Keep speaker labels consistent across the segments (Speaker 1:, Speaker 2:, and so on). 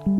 Speaker 1: We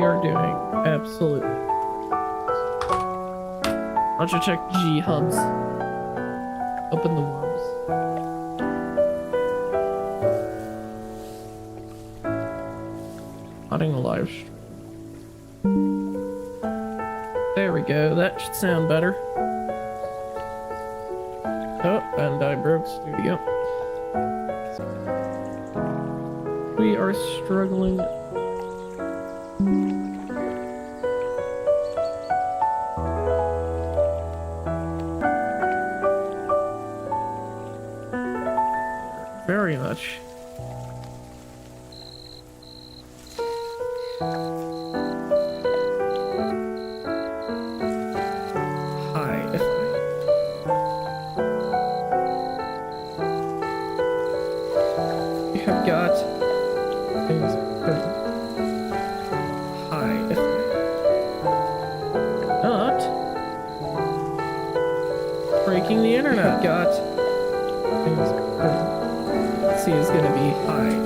Speaker 1: are doing absolutely. Why don't you check G hubs? Open the worms. Adding a live stream. There we go. That should sound better. Oh, and I broke studio. We are struggling. Very much. Hi, if you have got things. Hi, if not breaking the internet. Got things. See is gonna be high.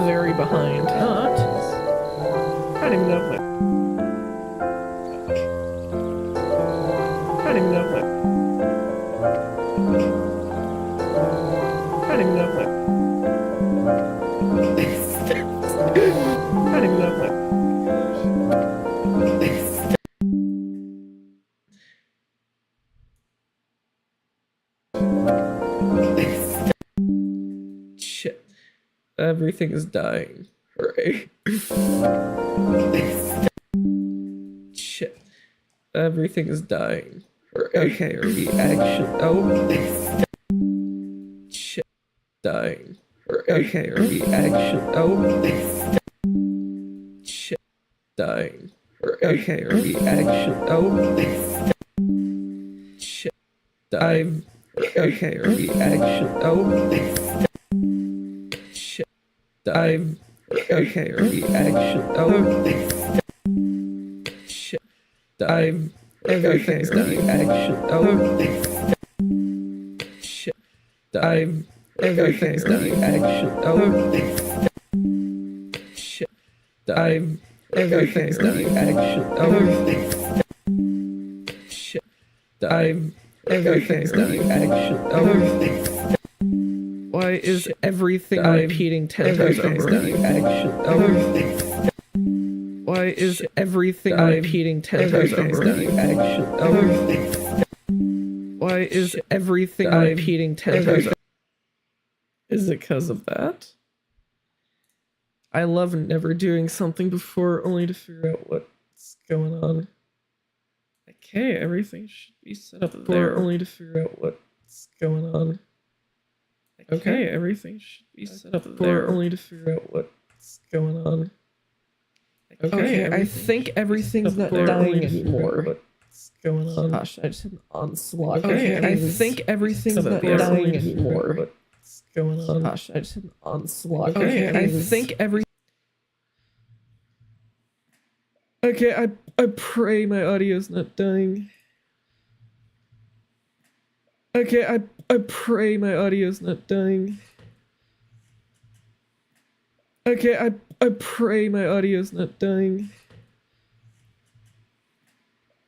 Speaker 1: Very behind. Not. I don't even know what. I don't even know what. I don't even know what. I don't even know what. Everything is dying. Hooray. Shit. Everything is dying. Hooray. Okay, are we actually... Oh. Shit. Dying. Hooray. Okay, are we actually... Oh. Shit. Dying. Hooray. Okay, are we actually... Oh. Shit. Dying. Okay, are we actually... Oh. Shit. Dying. Okay, are we actually... Oh. Shit. Dying. Everything's dying. Actually... Oh. Shit. Dying. Everything's dying. Actually... Oh. Shit. Dying. Everything's dying. Actually... Oh. Shit. Dying. Everything's dying. Actually... Oh. Why is everything repeating 10 times over? Dying. Actually... Oh. Why is everything repeating 10 times over? Dying. Actually... Oh. Why is everything repeating 10 times over? Is it because of that? I love never doing something before only to figure out what's going on. Okay, everything should be set up there only to figure out what's going on. Okay, everything should be set up there only to figure out what's going on. Okay, I think everything's not dying anymore. What's going on? Gosh, I just had an onslaught. Okay, I think everything's not dying anymore. What's going on? Gosh, I just had an onslaught. Okay, I think every... Okay, I pray my audio's not dying. Okay, I pray my audio's not dying. Okay, I pray my audio's not dying.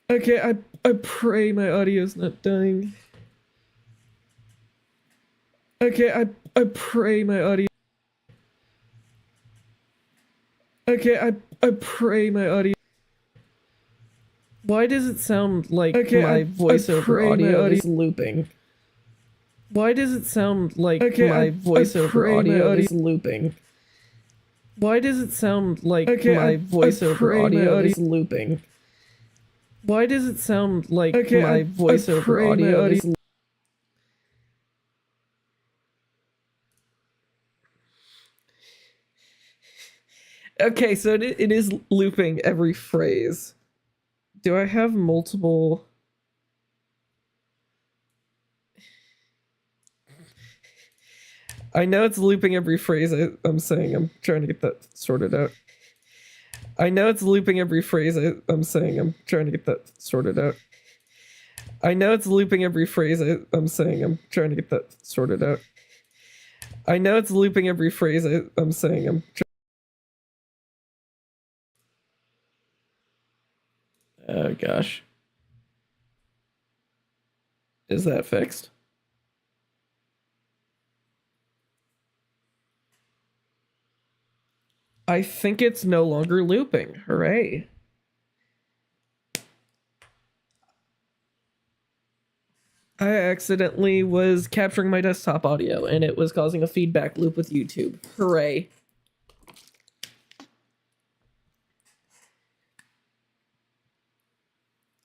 Speaker 1: Okay, I pray my audio's not dying. Okay, I pray my audio... Okay, I pray my audio... Why does it sound like my voiceover audio is looping? Why does it sound like my voiceover audio is looping? Why does it sound like my voiceover audio is looping? Why does it sound like my voiceover audio is looping? Okay, so it is looping every phrase. Do I have multiple... I know it's looping every phrase I'm saying. I'm trying to get that sorted out. I know it's looping every phrase I'm saying. I'm trying to get that sorted out. I know it's looping every phrase I'm saying. I'm trying to get that sorted out. I know it's looping every phrase I'm saying. I'm Oh gosh. Is that fixed? I think it's no longer looping. Hooray. I accidentally was capturing my desktop audio and it was causing a feedback loop with YouTube. Hooray.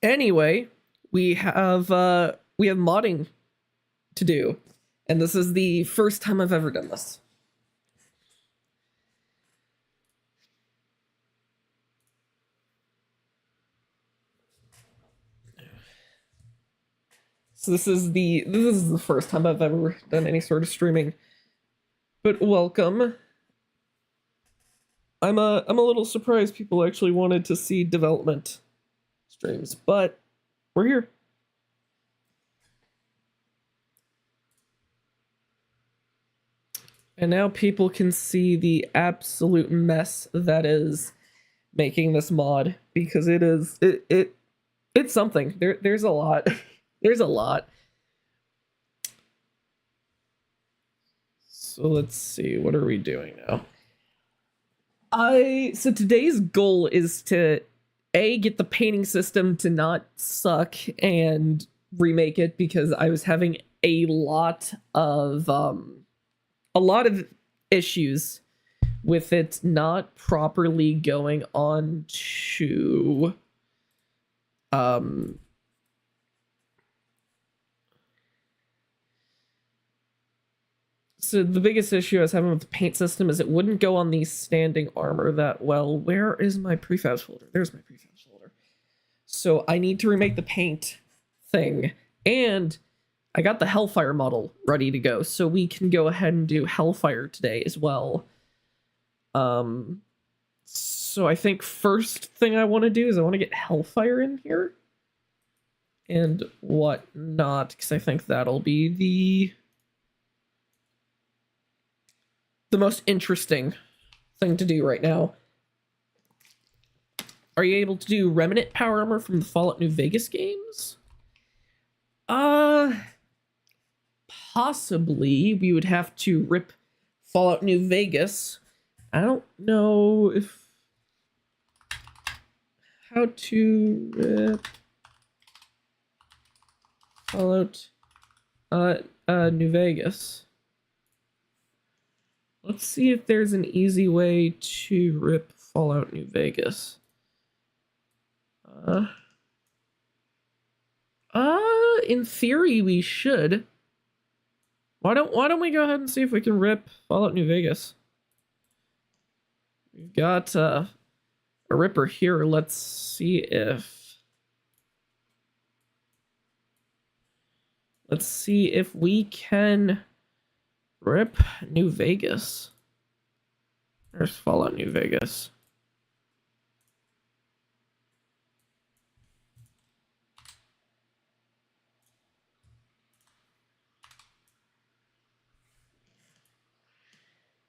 Speaker 1: Anyway, we have modding to do, and this is the first time I've ever done this. So this is the first time I've ever done any sort of streaming. But welcome. I'm a little surprised people actually wanted to see development streams, but we're here. And now people can see the absolute mess that is making this mod, because it's something. There's a lot. There's a lot. So let's see, what are we doing now? So today's goal is to get the painting system to not suck and remake it, because I was having a lot of issues with it not properly going on to so the biggest issue I was having with the paint system is it wouldn't go on the standing armor that well. Where is my prefabs folder? There's my prefabs folder. So I need to remake the paint thing, and I got the Hellfire model ready to go, so we can go ahead and do Hellfire today as well. So I think first thing I want to do is I want to get Hellfire in here and whatnot, because I think that'll be the most interesting thing to do right now. Are you able to do Remnant Power Armor from the Fallout New Vegas games? Possibly. We would have to rip Fallout New Vegas. I don't know if how to rip Fallout New Vegas. Let's see if there's an easy way to rip Fallout New Vegas. In theory we should. Why don't we go ahead and see if we can rip Fallout New Vegas? We've got a ripper here. Let's see if we can rip New Vegas. There's Fallout New Vegas.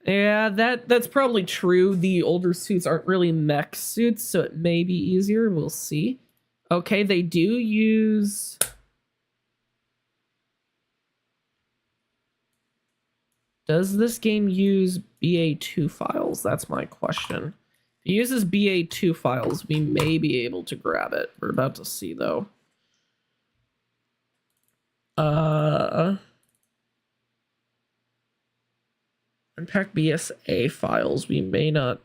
Speaker 1: Yeah, that's probably true. The older suits aren't really mech suits, so it may be easier. We'll see. Okay, they do use... Does this game use BA2 files? That's my question. If it uses BA2 files, we may be able to grab it. We're about to see, though. Unpack BSA files. We may not...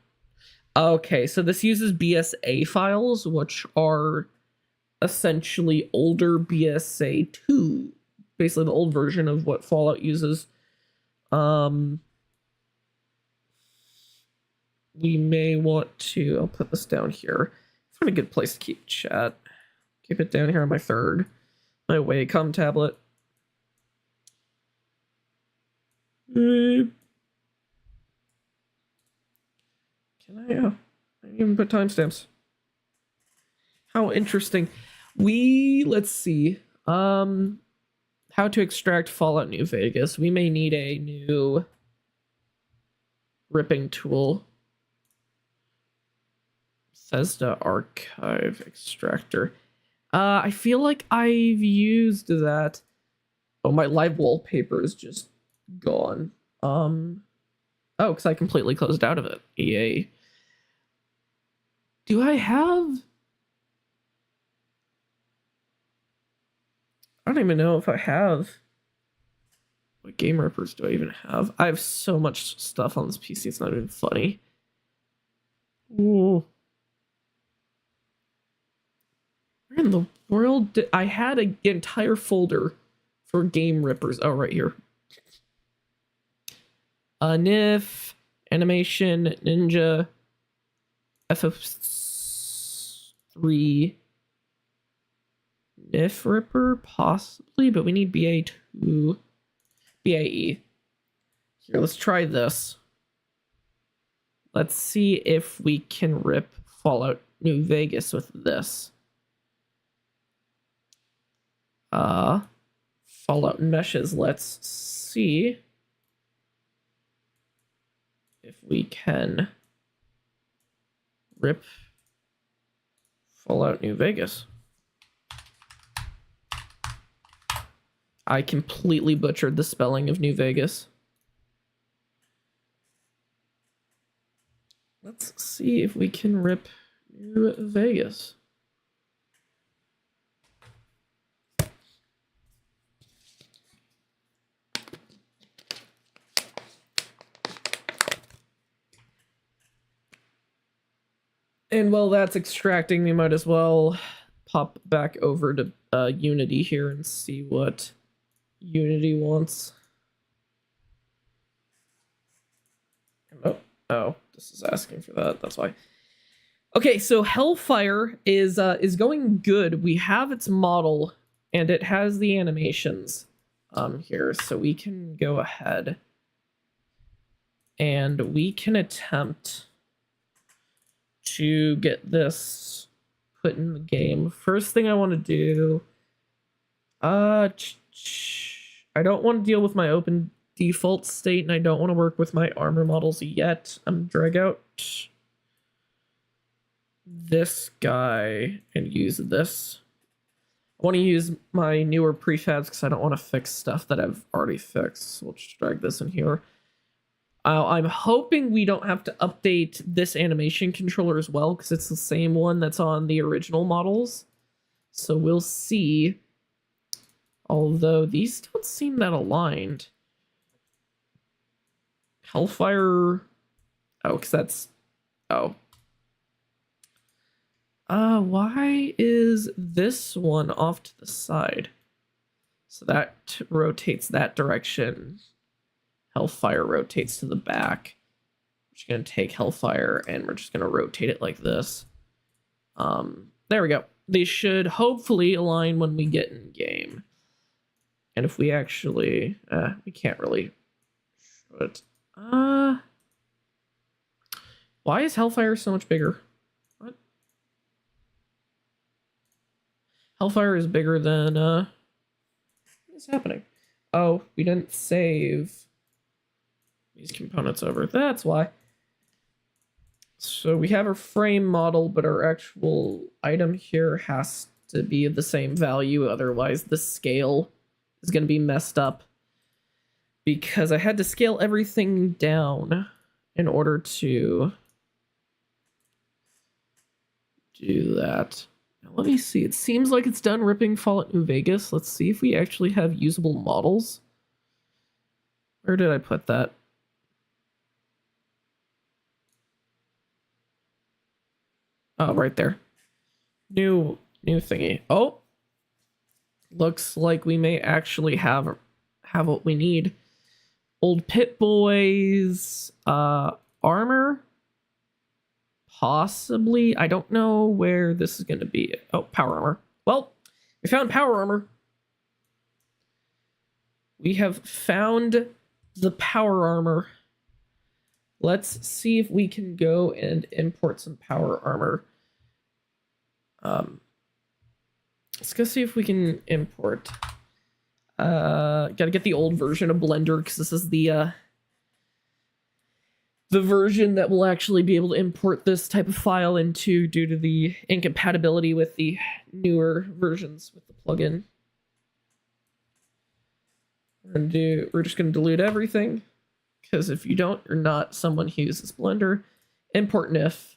Speaker 1: Okay, so this uses BSA files, which are essentially older BSA 2. Basically the old version of what Fallout uses. We may want to... I'll put this down here. It's not a good place to keep chat. Keep it down here on my my Wacom tablet. Can I didn't even put timestamps. How interesting. Let's see. How to extract Fallout New Vegas. We may need a new ripping tool. Bethesda Archive Extractor. I feel like I've used that. Oh, my live wallpaper is just gone. Oh, because I completely closed out of it. EA. Do I have... I don't even know if I have... What game rippers do I even have? I have so much stuff on this PC, it's not even funny. Ooh. Where in the world did... I had an entire folder for game rippers. Oh, right here. NIF, Animation, Ninja, FF3, NIF Ripper, possibly, but we need BA2, BAE. Here, let's try this. Let's see if we can rip Fallout New Vegas with this. Fallout meshes, let's see if we can rip Fallout New Vegas. I completely butchered the spelling of New Vegas. Let's see if we can rip New Vegas. And while that's extracting, we might as well pop back over to Unity here and see what Unity wants. Oh, this is asking for that. That's why. Okay, so Hellfire is going good. We have its model, and it has the animations here, so we can go ahead and we can attempt to get this put in the game. First thing I want to do, I don't want to deal with my open default state, and I don't want to work with my armor models yet. I'm drag out this guy and use this. I want to use my newer prefabs because I don't want to fix stuff that I've already fixed. So we'll just drag this in here. I'm hoping we don't have to update this animation controller as well because it's the same one that's on the original models. So we'll see. Although these don't seem that aligned. Hellfire. Oh, because that's. Oh. Why is this one off to the side? So that rotates that direction. Hellfire rotates to the back. We're just going to take Hellfire and we're just going to rotate it like this. There we go. They should hopefully align when we get in game. And if we actually, we can't really show it. Why is Hellfire so much bigger? What? Hellfire is bigger than, what is happening? Oh, we didn't save these components over. That's why. So we have a frame model, but our actual item here has to be the same value. Otherwise, the scale is going to be messed up. Because I had to scale everything down in order to do that. Now, let me see. It seems like it's done ripping Fallout New Vegas. Let's see if we actually have usable models. Where did I put that? Oh, right there. New thingy. Oh, looks like we may actually have what we need. Old Pit Boys, armor, possibly. I don't know where this is going to be. Oh, power armor. Well, we found power armor. We have found the power armor. Let's see if we can go and import some power armor. Let's go see if we can import. Gotta get the old version of Blender because this is the version that will actually be able to import this type of file into due to the incompatibility with the newer versions with the plugin. We're just gonna delete everything because if you don't, you're not someone who uses Blender. Import NIF.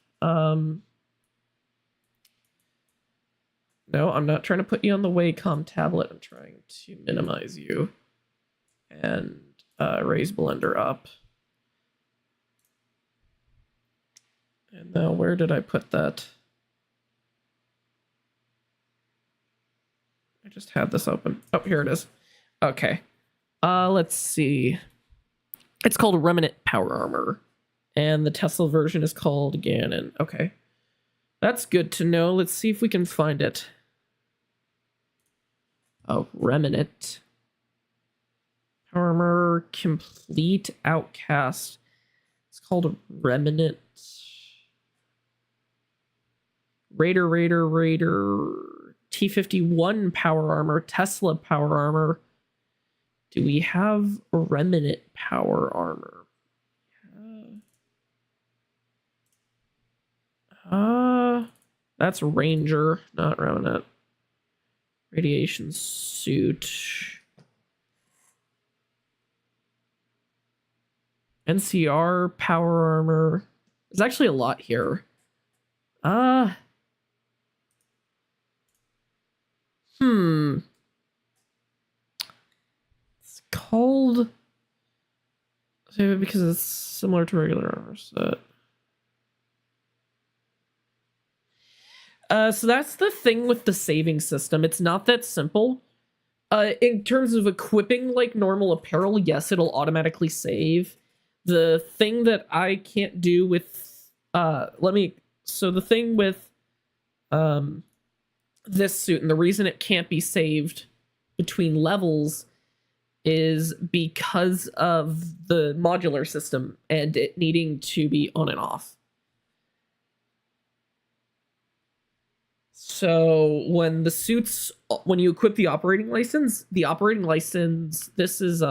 Speaker 1: No, I'm not trying to put you on the Wacom tablet. I'm trying to minimize you and raise Blender up. And now where did I put that? I just had this open. Oh, here it is. Okay. Let's see. It's called Remnant Power Armor. And the Tesla version is called Ganon. Okay. That's good to know. Let's see if we can find it. Oh, Remnant. Power Armor Complete Outcast. It's called Remnant. Raider. T-51 Power Armor. Tesla Power Armor. Do we have Remnant Power Armor? That's Ranger, not Remnant. Radiation suit. NCR power armor. There's actually a lot here. It's called because it's similar to regular armor set. So that's the thing with the saving system. It's not that simple. In terms of equipping like normal apparel, yes, it'll automatically save. The thing that I can't do with so the thing with this suit, and the reason it can't be saved between levels is because of the modular system and it needing to be on and off. So when you equip the operating license, this is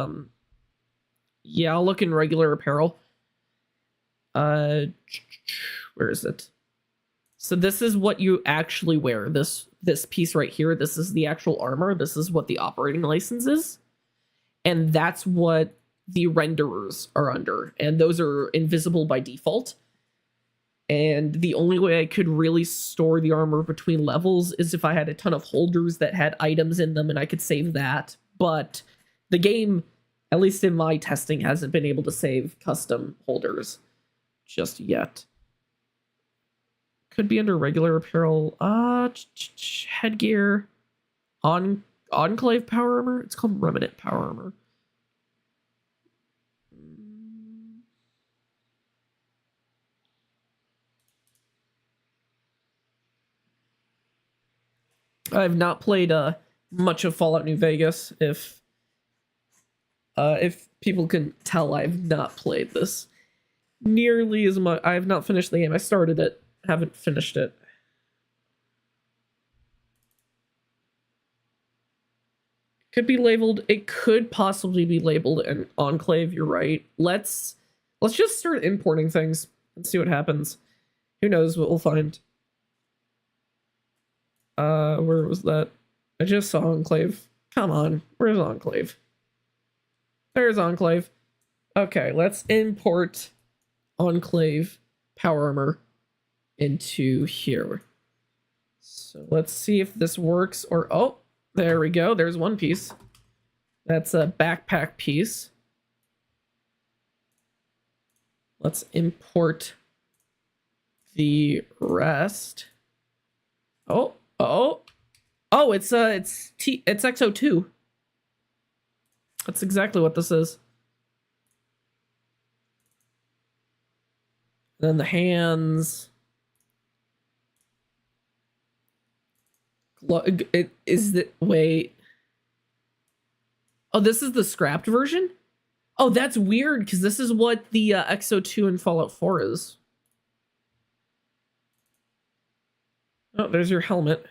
Speaker 1: yeah, I'll look in regular apparel. Where is it? So this is what you actually wear. This piece right here, this is the actual armor. This is what the operating license is. And that's what the renderers are under. And those are invisible by default. And the only way I could really store the armor between levels is if I had a ton of holders that had items in them and I could save that. But the game, at least in my testing, hasn't been able to save custom holders just yet. Could be under regular apparel. Headgear. Enclave power armor? It's called Remnant power armor. I've not played much of Fallout New Vegas. If people can tell, I've not played this nearly as much. I have not finished the game. I started it, haven't finished it. Could be labeled. It could possibly be labeled an enclave. You're right. Let's just start importing things and see what happens. Who knows what we'll find. Where was that? I just saw enclave. Come on, where's enclave? There's enclave. Okay, let's import enclave power armor into here. So let's see if this works. Or oh, there we go. There's one piece. That's a backpack piece. Let's import the rest. Oh, it's XO2. That's exactly what this is. Then the hands. Wait. Oh, this is the scrapped version? Oh, that's weird, because this is what the XO2 in Fallout 4 is. Oh, there's your helmet.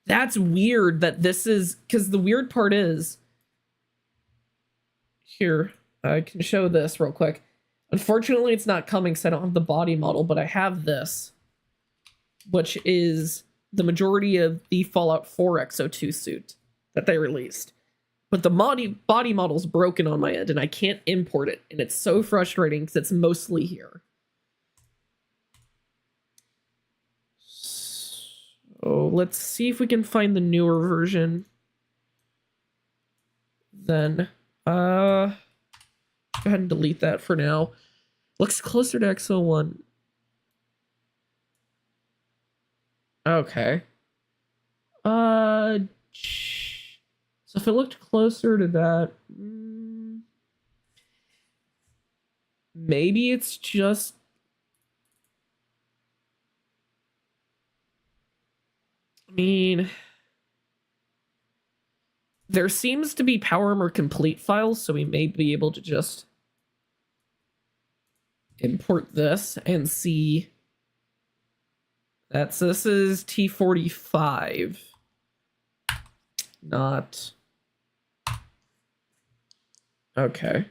Speaker 1: That's weird that this is... Because the weird part is... Here, I can show this real quick. Unfortunately, it's not coming because I don't have the body model, but I have this, which is the majority of the Fallout 4 XO2 suit that they released. But the body model's broken on my end, and I can't import it, and it's so frustrating because it's mostly here. So let's see if we can find the newer version. Then, go ahead and delete that for now. Looks closer to XO1. Okay. So if it looked closer to that, maybe it's just... I mean... There seems to be Power Armor Complete files, so we may be able to just import this and see... This is T45. Not... Okay.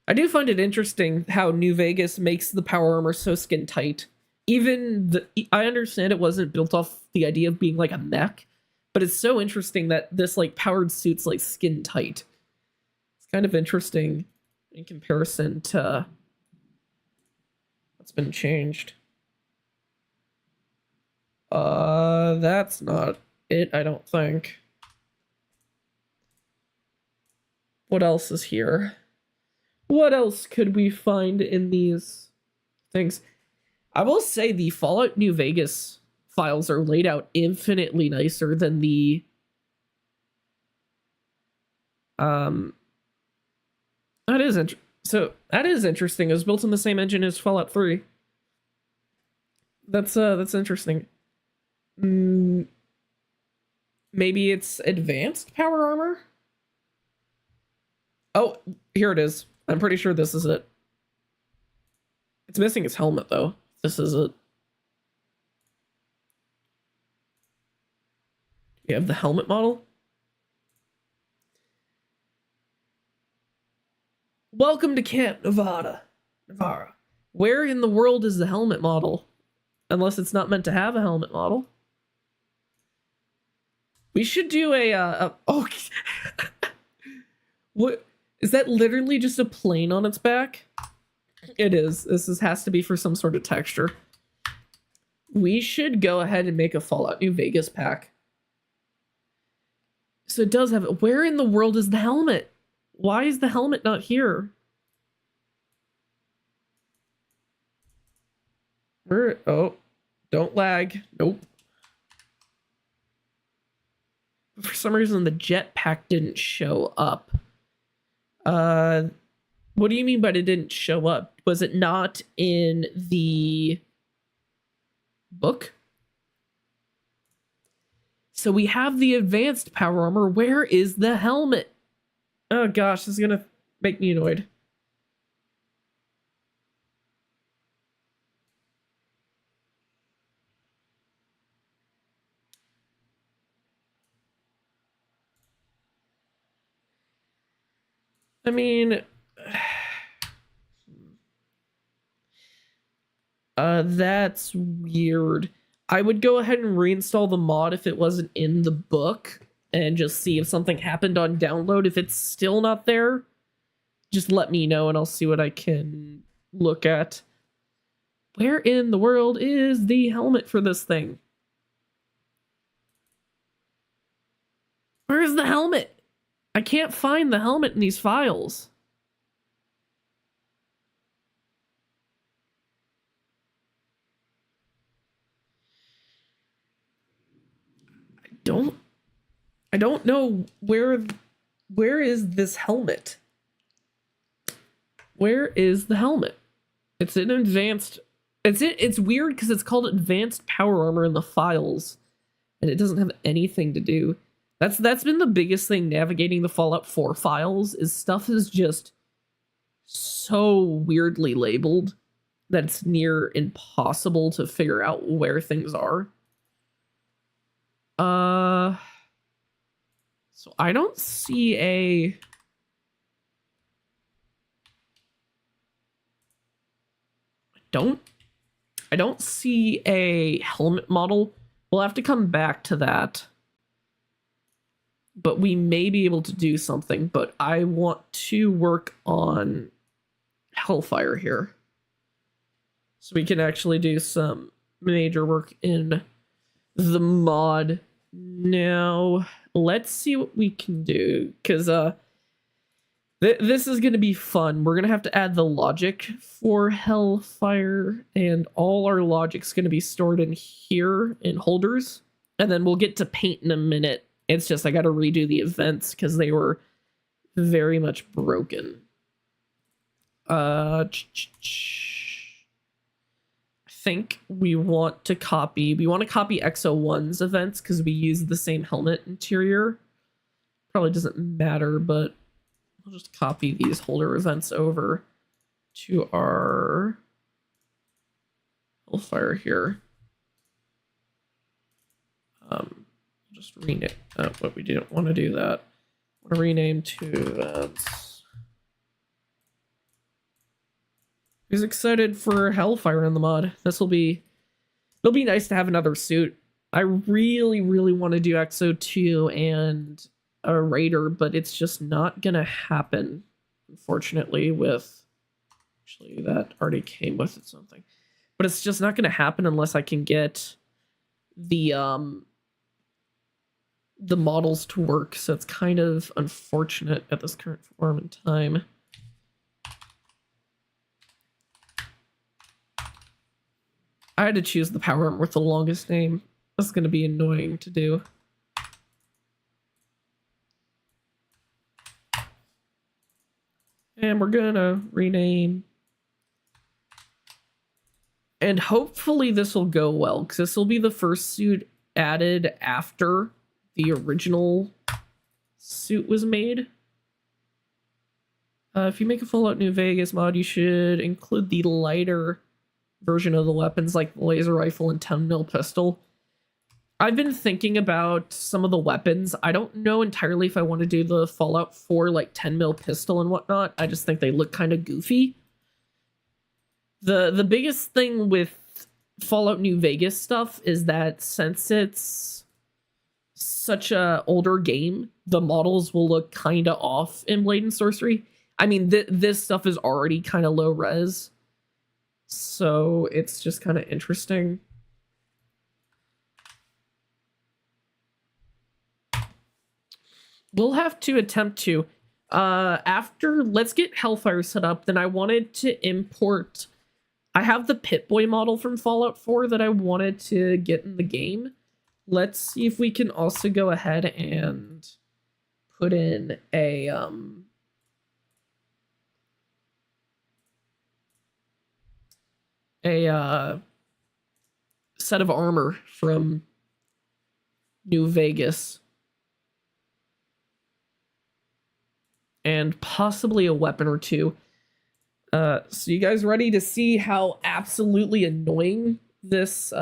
Speaker 1: I do find it interesting how New Vegas makes the power armor so skin tight. Even I understand it wasn't built off the idea of being like a mech, but it's so interesting that this like powered suit's like skin tight. It's kind of interesting in comparison to what's been changed. That's not it, I don't think. What else is here? What else could we find in these things? I will say the Fallout New Vegas files are laid out infinitely nicer than the that is interesting. It was built in the same engine as Fallout 3. That's interesting. Maybe it's advanced power armor? Oh, here it is. I'm pretty sure this is it. It's missing its helmet, though. This is it. We have the helmet model. Welcome to Camp Nevada. Where in the world is the helmet model? Unless it's not meant to have a helmet model. We should do a oh. What is that? Literally just a plane on its back? It is. Has to be for some sort of texture. We should go ahead and make a Fallout New Vegas pack. So it does have. Where in the world is the helmet? Why is the helmet not here? Where? Oh, don't lag. Nope. For some reason, the jetpack didn't show up. What do you mean by it didn't show up? Was it not in the book? So we have the advanced power armor. Where is the helmet? Oh gosh, this is gonna make me annoyed. I mean, that's weird. I would go ahead and reinstall the mod if it wasn't in the book and just see if something happened on download. If it's still not there, just let me know and I'll see what I can look at. Where in the world is the helmet for this thing? Where's the helmet? I can't find the helmet in these files. I don't know where is this helmet? Where is the helmet? It's an advanced. It's weird because it's called advanced power armor in the files, and it doesn't have anything to do. That's been the biggest thing navigating the Fallout 4 files is stuff is just so weirdly labeled that it's near impossible to figure out where things are. So I don't see a I don't see a helmet model. We'll have to come back to that. But we may be able to do something, but I want to work on Hellfire here. So we can actually do some major work in the mod. Now, let's see what we can do, because this is going to be fun. We're going to have to add the logic for Hellfire, and all our logic's going to be stored in here in holders, and then we'll get to paint in a minute. It's just I got to redo the events because they were very much broken. I think we want to copy Exo1's events because we use the same helmet interior. Probably doesn't matter, but we'll just copy these holder events over to our Hellfire here. Just rename. But we didn't want to do that. I want to rename to events. Who's excited for Hellfire in the mod? It'll be nice to have another suit. I really, really want to do Exo 2 and a Raider, but it's just not gonna happen, unfortunately, with actually that already came with it something. But it's just not gonna happen unless I can get the models to work, so it's kind of unfortunate at this current form in time. I had to choose the power armor with the longest name. That's going to be annoying to do. And we're going to rename. And hopefully this will go well, because this will be the first suit added after the original suit was made. If you make a Fallout New Vegas mod, you should include the lighter version of the weapons, like the laser rifle and 10mm pistol. I've been thinking about some of the weapons. I don't know entirely if I want to do the Fallout 4 like 10mm pistol and whatnot. I just think they look kind of goofy. The biggest thing with Fallout New Vegas stuff is that since it's such a older game, the models will look kind of off in Blade and Sorcery. I mean, this stuff is already kind of low res, so it's just kind of interesting. We'll have to attempt to. After, let's get Hellfire set up, then I wanted to import... I have the Pip-Boy model from Fallout 4 that I wanted to get in the game. Let's see if we can also go ahead and put in a... set of armor from New Vegas. And possibly a weapon or two. So you guys ready to see how absolutely annoying this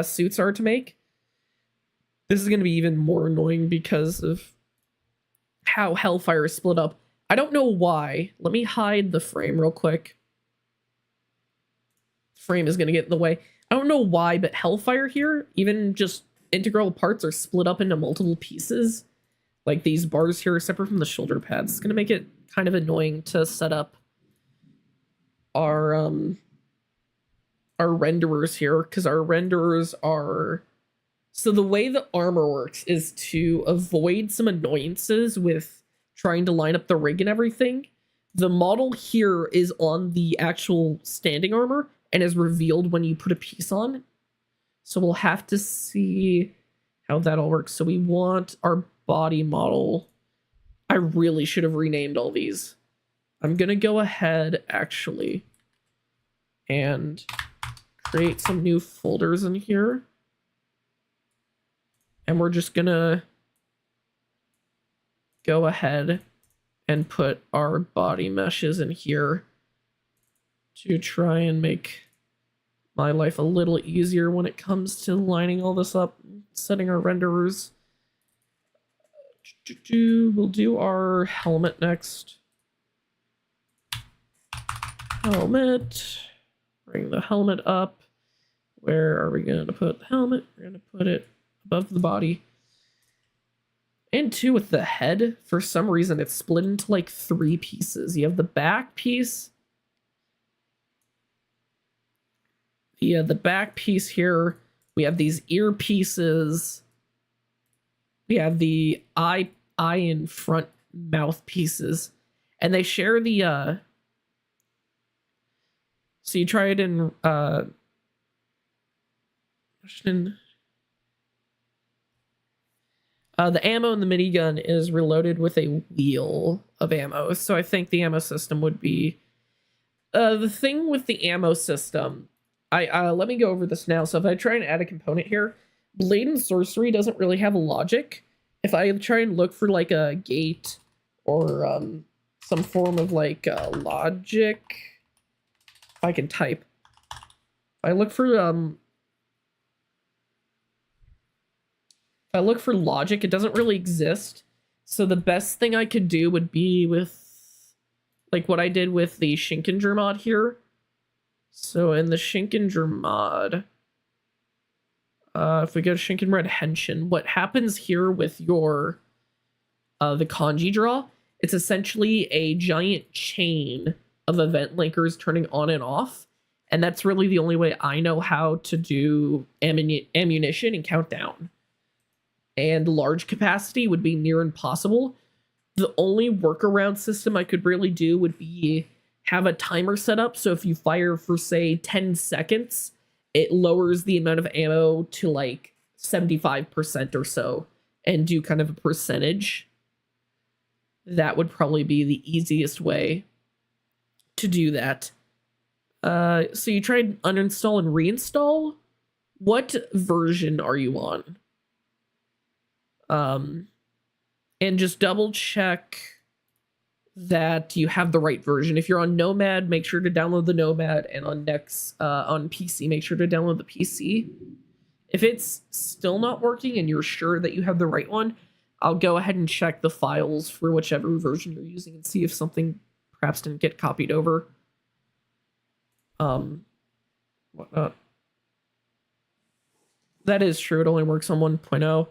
Speaker 1: suits are to make? This is going to be even more annoying because of how Hellfire is split up. I don't know why. Let me hide the frame real quick. Frame is going to get in the way. I don't know why, but Hellfire here, even just integral parts, are split up into multiple pieces. Like these bars here are separate from the shoulder pads. It's going to make it kind of annoying to set up our renderers here, because our renderers are... So the way the armor works is to avoid some annoyances with trying to line up the rig and everything. The model here is on the actual standing armor and is revealed when you put a piece on. So we'll have to see how that all works. So we want our body model. I really should have renamed all these. I'm going to go ahead, actually, and create some new folders in here. And we're just going to go ahead and put our body meshes in here to try and make my life a little easier when it comes to lining all this up, setting our renderers. We'll do our helmet next. Helmet. Bring the helmet up. Where are we going to put the helmet? We're going to put it above the body. And two, with the head, for some reason, it's split into like 3 pieces. You have the back piece. Yeah, the back piece here. We have these ear pieces. We have the eye and front mouth pieces. And they share the... So you try it in... the ammo in the minigun is reloaded with a wheel of ammo. So I think the ammo system would be... the thing with the ammo system... let me go over this now. So if I try and add a component here, Blade and Sorcery doesn't really have a logic. If I try and look for like a gate or some form of like logic, if I can type. If I look for logic, it doesn't really exist. So the best thing I could do would be with like what I did with the Shinkenger mod here. So in the Shinkenger mod, if we go to Shinkenred Henshin, what happens here with your the kanji draw, it's essentially a giant chain of event linkers turning on and off. And that's really the only way I know how to do ammunition and countdown. And large capacity would be near impossible. The only workaround system I could really do would be have a timer set up. So if you fire for, say, 10 seconds, it lowers the amount of ammo to like 75% or so and do kind of a percentage. That would probably be the easiest way to do that. So you tried uninstall and reinstall? What version are you on? And just double check that you have the right version. If you're on Nomad, make sure to download the Nomad, and on on PC, make sure to download the PC. If it's still not working and you're sure that you have the right one, I'll go ahead and check the files for whichever version you're using and see if something perhaps didn't get copied over. Whatnot. That is true. It only works on 1.0.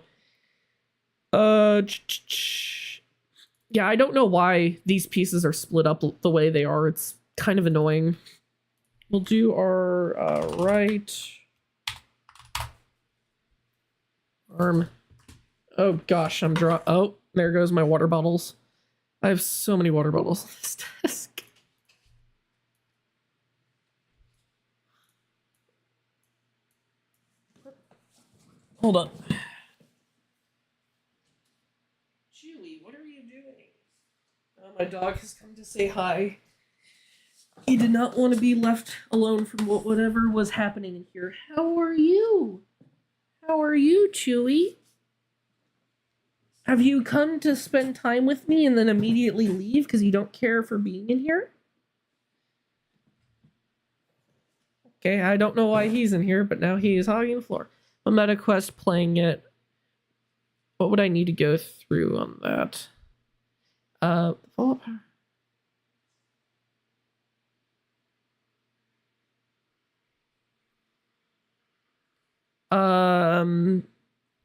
Speaker 1: Yeah, I don't know why these pieces are split up the way they are. It's kind of annoying. We'll do our right arm. Oh gosh, oh, there goes my water bottles. I have so many water bottles on this desk. Hold on. Chewie, what are you doing? My dog has come to say hi. He did not want to be left alone from whatever was happening in here. How are you? How are you, Chewie? Have you come to spend time with me and then immediately leave because you don't care for being in here? Okay, I don't know why he's in here, but now he is hogging the floor. A MetaQuest playing it. What would I need to go through on that? Fallout Power.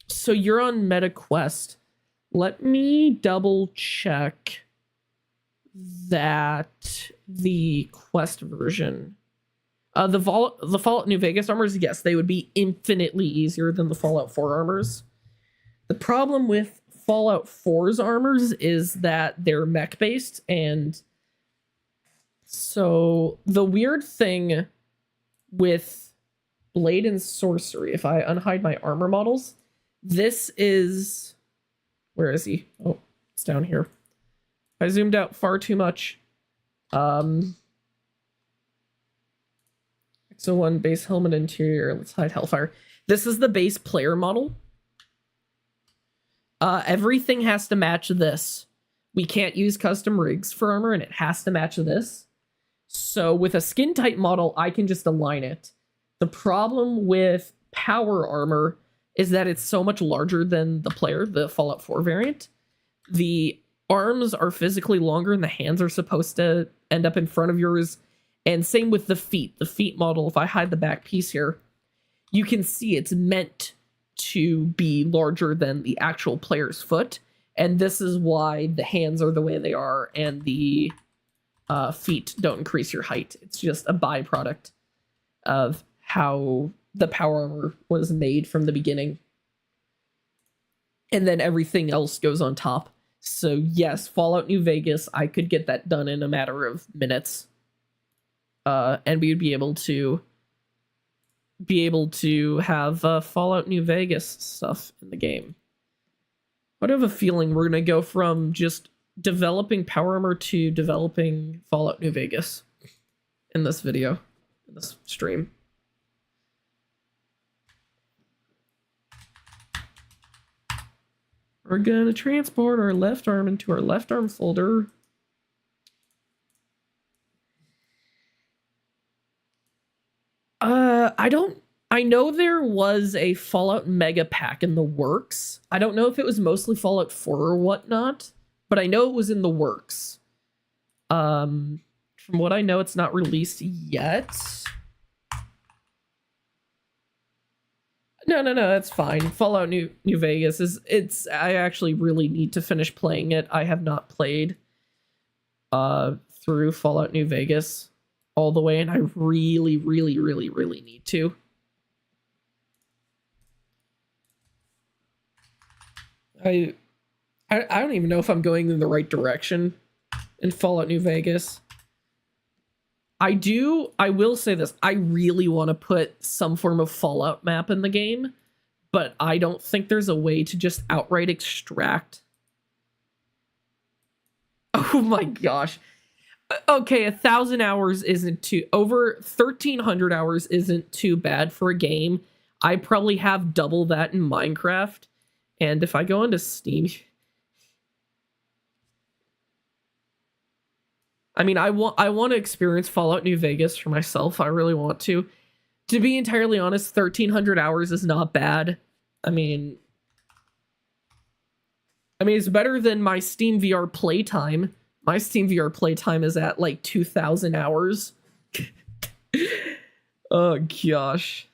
Speaker 1: So you're on MetaQuest. Let me double check that the Quest version. The Fallout New Vegas armors, yes, they would be infinitely easier than the Fallout 4 armors. The problem with Fallout 4's armors is that they're mech-based, and so the weird thing with Blade and Sorcery, if I unhide my armor models, this is... Where is he? Oh, it's down here. I zoomed out far too much. XO1 base helmet interior. Let's hide Hellfire. This is the base player model. Everything has to match this. We can't use custom rigs for armor, and it has to match this. So with a skin type model, I can just align it. The problem with power armor is that it's so much larger than the player, the Fallout 4 variant. The arms are physically longer and the hands are supposed to end up in front of yours. And same with the feet. The feet model, if I hide the back piece here, you can see it's meant to be larger than the actual player's foot. And this is why the hands are the way they are and the feet don't increase your height. It's just a byproduct of how the power armor was made from the beginning. And then everything else goes on top. So yes, Fallout New Vegas, I could get that done in a matter of minutes. And we would be able to have Fallout New Vegas stuff in the game. I have a feeling we're going to go from just developing power armor to developing Fallout New Vegas in this video, in this stream. We're going to transport our left arm into our left arm folder. I know there was a Fallout Mega Pack in the works. I don't know if it was mostly Fallout 4 or whatnot, but I know it was in the works. From what I know, it's not released yet. No, that's fine. Fallout New Vegas I actually really need to finish playing it. I have not played through Fallout New Vegas all the way, and I really need to. I don't even know if I'm going in the right direction in Fallout New Vegas. I will say this. I really want to put some form of Fallout map in the game, but I don't think there's a way to just outright extract. Oh my gosh. Okay, 1,000 hours isn't too, over 1,300 hours isn't too bad for a game. I probably have double that in Minecraft. And if I go into Steam, I mean, I want to experience Fallout New Vegas for myself. I really want to. To be entirely honest, 1,300 hours is not bad. I mean, it's better than my Steam VR playtime. My Steam VR playtime is at like 2,000 hours. Oh gosh.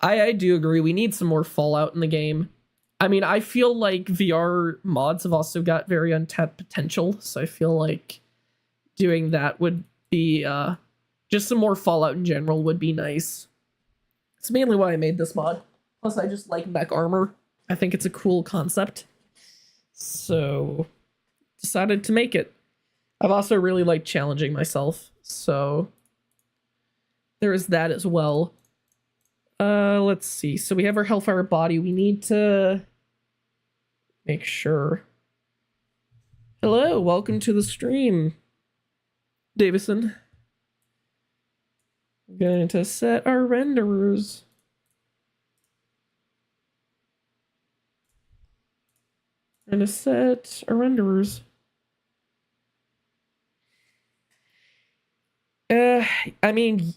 Speaker 1: I do agree. We need some more Fallout in the game. I mean, I feel like VR mods have also got very untapped potential, so I feel like doing that would be just some more Fallout in general would be nice. It's mainly why I made this mod. Plus, I just like mech armor. I think it's a cool concept. So, decided to make it. I've also really liked challenging myself, so there is that as well. Let's see. So we have our Hellfire body. We need to make sure. Hello, welcome to the stream, Davison. We're going to set our renderers. We're going to set our renderers. I mean,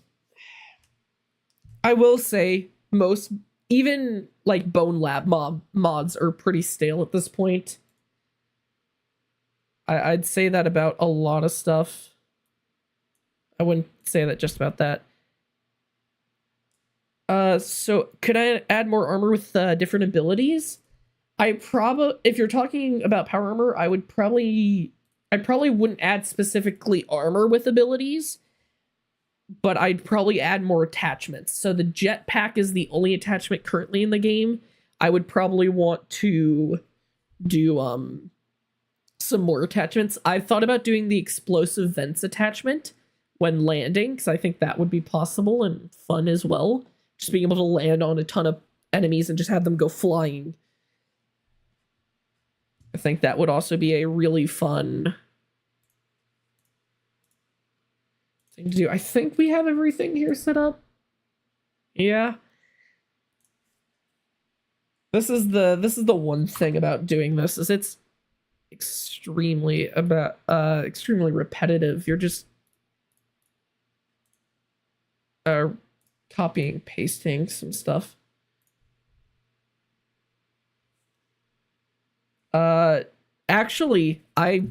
Speaker 1: I will say most, even like Bone Lab mods are pretty stale at this point. I'd say that about a lot of stuff. I wouldn't say that just about that. So could I add more armor with different abilities? If you're talking about power armor, I probably wouldn't add specifically armor with abilities, but I'd probably add more attachments. So the jetpack is the only attachment currently in the game. I would probably want to do some more attachments. I've thought about doing the explosive vents attachment when landing, because I think that would be possible and fun as well. Just being able to land on a ton of enemies and just have them go flying. I think that would also be a really fun thing to do. I think we have everything here set up. Yeah. This is the one thing about doing this, is it's extremely repetitive. You're just copying, pasting some stuff. Actually, I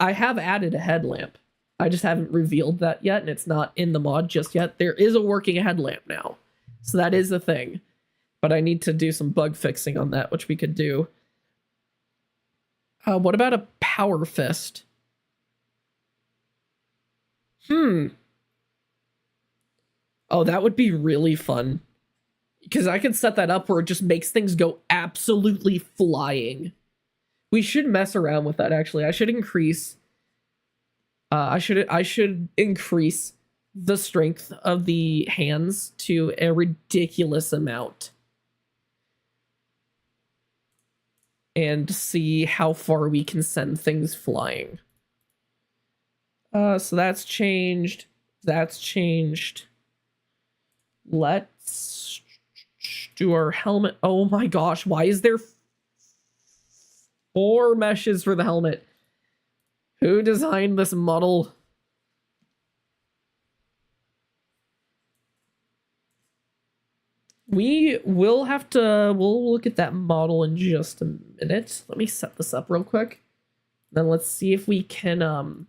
Speaker 1: have added a headlamp. I just haven't revealed that yet, and it's not in the mod just yet. There is a working headlamp now, so that is a thing. But I need to do some bug fixing on that, which we could do. What about a power fist? Oh, that would be really fun. Because I can set that up where it just makes things go absolutely flying. We should mess around with that, actually. I should increase... I should increase the strength of the hands to a ridiculous amount. And see how far we can send things flying. So that's changed. That's changed. Let's do our helmet. Oh my gosh, why is there 4 meshes for the helmet? Who designed this model? We'll look at that model in just a minute. Let me set this up real quick. Then let's see if we can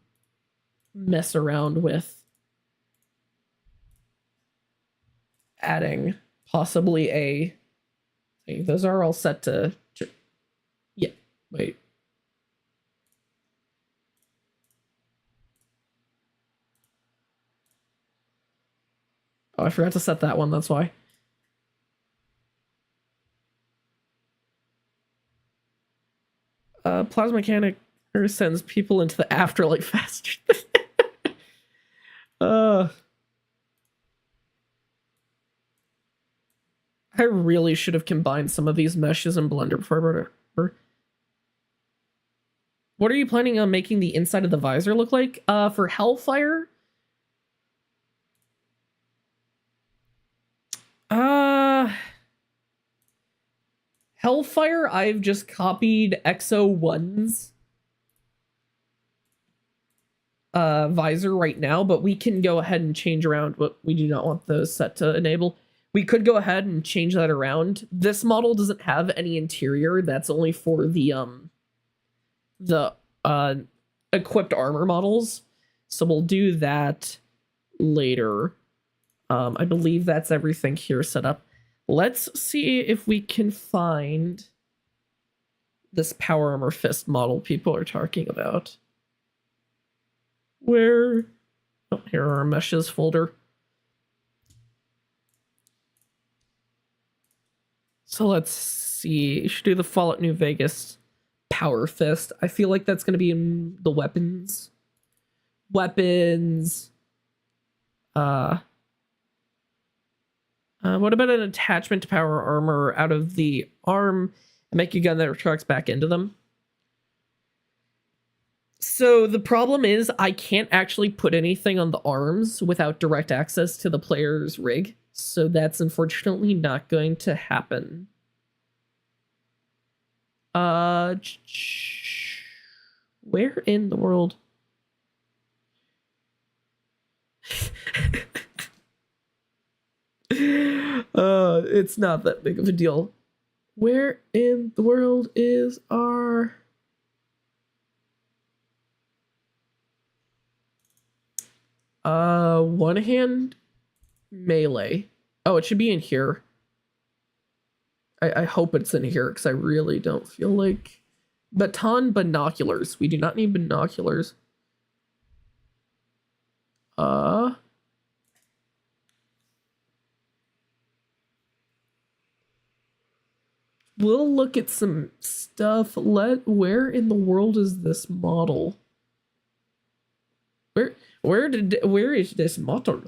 Speaker 1: mess around with adding possibly a... Those are all set to... Yeah, wait. Oh, I forgot to set that one, that's why. Plasma mechanic sends people into the afterlife faster. I really should have combined some of these meshes in Blender before I brought it over. What are you planning on making the inside of the visor look like? For Hellfire? Hellfire, I've just copied Exo1's visor right now, but we can go ahead and change around what we do not want those set to enable. We could go ahead and change that around. This model doesn't have any interior. That's only for the equipped armor models. So we'll do that later. I believe that's everything here set up. Let's see if we can find this Power Armor Fist model people are talking about. Where? Oh, here are our meshes folder. So let's see. You should do the Fallout New Vegas Power Fist. I feel like that's going to be in the weapons. What about an attachment to power armor out of the arm and make a gun that retracts back into them? So the problem is I can't actually put anything on the arms without direct access to the player's rig. So that's unfortunately not going to happen. Where in the world? It's not that big of a deal. Where in the world is our... one hand melee. Oh, it should be in here. I hope it's in here because I really don't feel like... Baton binoculars. We do not need binoculars. We'll look at some stuff. Where in the world is this model? Where is this model?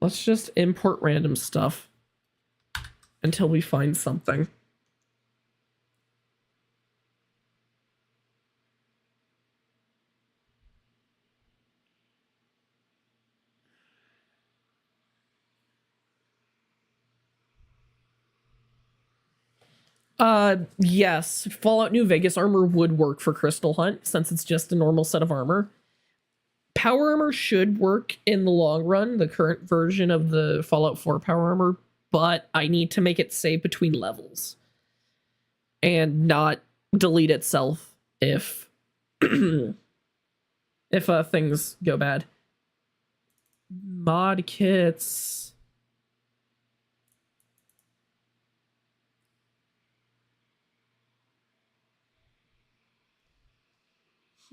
Speaker 1: Let's just import random stuff until we find something. Yes, Fallout New Vegas armor would work for Crystal Hunt since it's just a normal set of armor. Power armor should work in the long run, the current version of the Fallout 4 power armor, but I need to make it save between levels and not delete itself if if things go bad. Mod kits.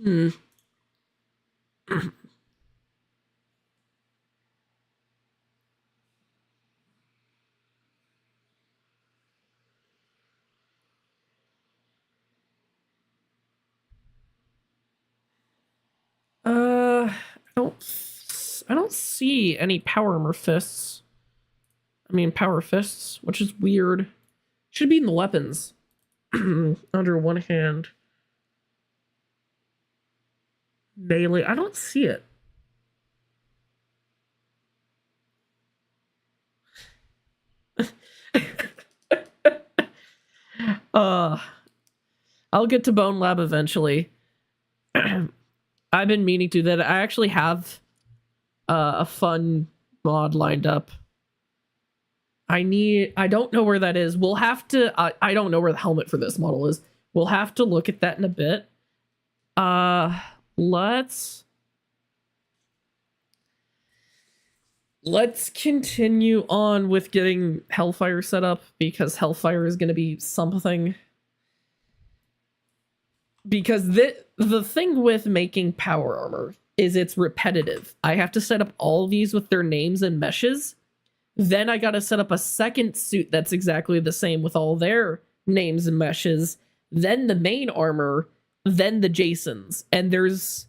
Speaker 1: I don't see any power armor fists. I mean power fists, which is weird. Should be in the weapons. Under one hand. Melee. I don't see it. I'll get to Bone Lab eventually. I've been meaning to do that. I actually have a fun mod lined up. I don't know where that is. We'll have to, I don't know where the helmet for this model is. We'll have to look at that in a bit. Let's continue on with getting Hellfire set up because Hellfire is going to be something. Because the thing with making power armor is it's repetitive. I have to set up all these with their names and meshes Then I got to set up a second suit that's exactly the same with all their names and meshes. Then the main armor, then the Jasons. And there's...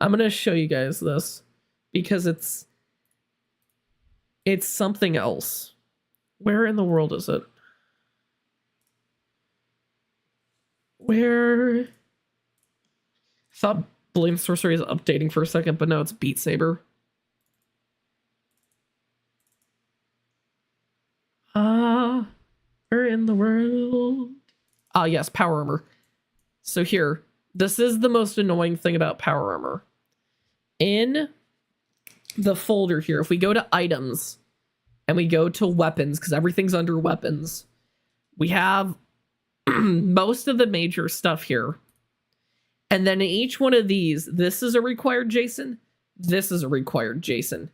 Speaker 1: I'm going to show you guys this because it's something else. Where in the world is it? Where? Thought Blame Sorcery is updating for a second, but no, it's Beat Saber. Where in the world? Ah, yes, Power Armor. So here, this is the most annoying thing about Power Armor. In the folder here, if we go to items and we go to weapons, because everything's under weapons, we have most of the major stuff here. And then in each one of these, this is a required Jason, this is a required Jason.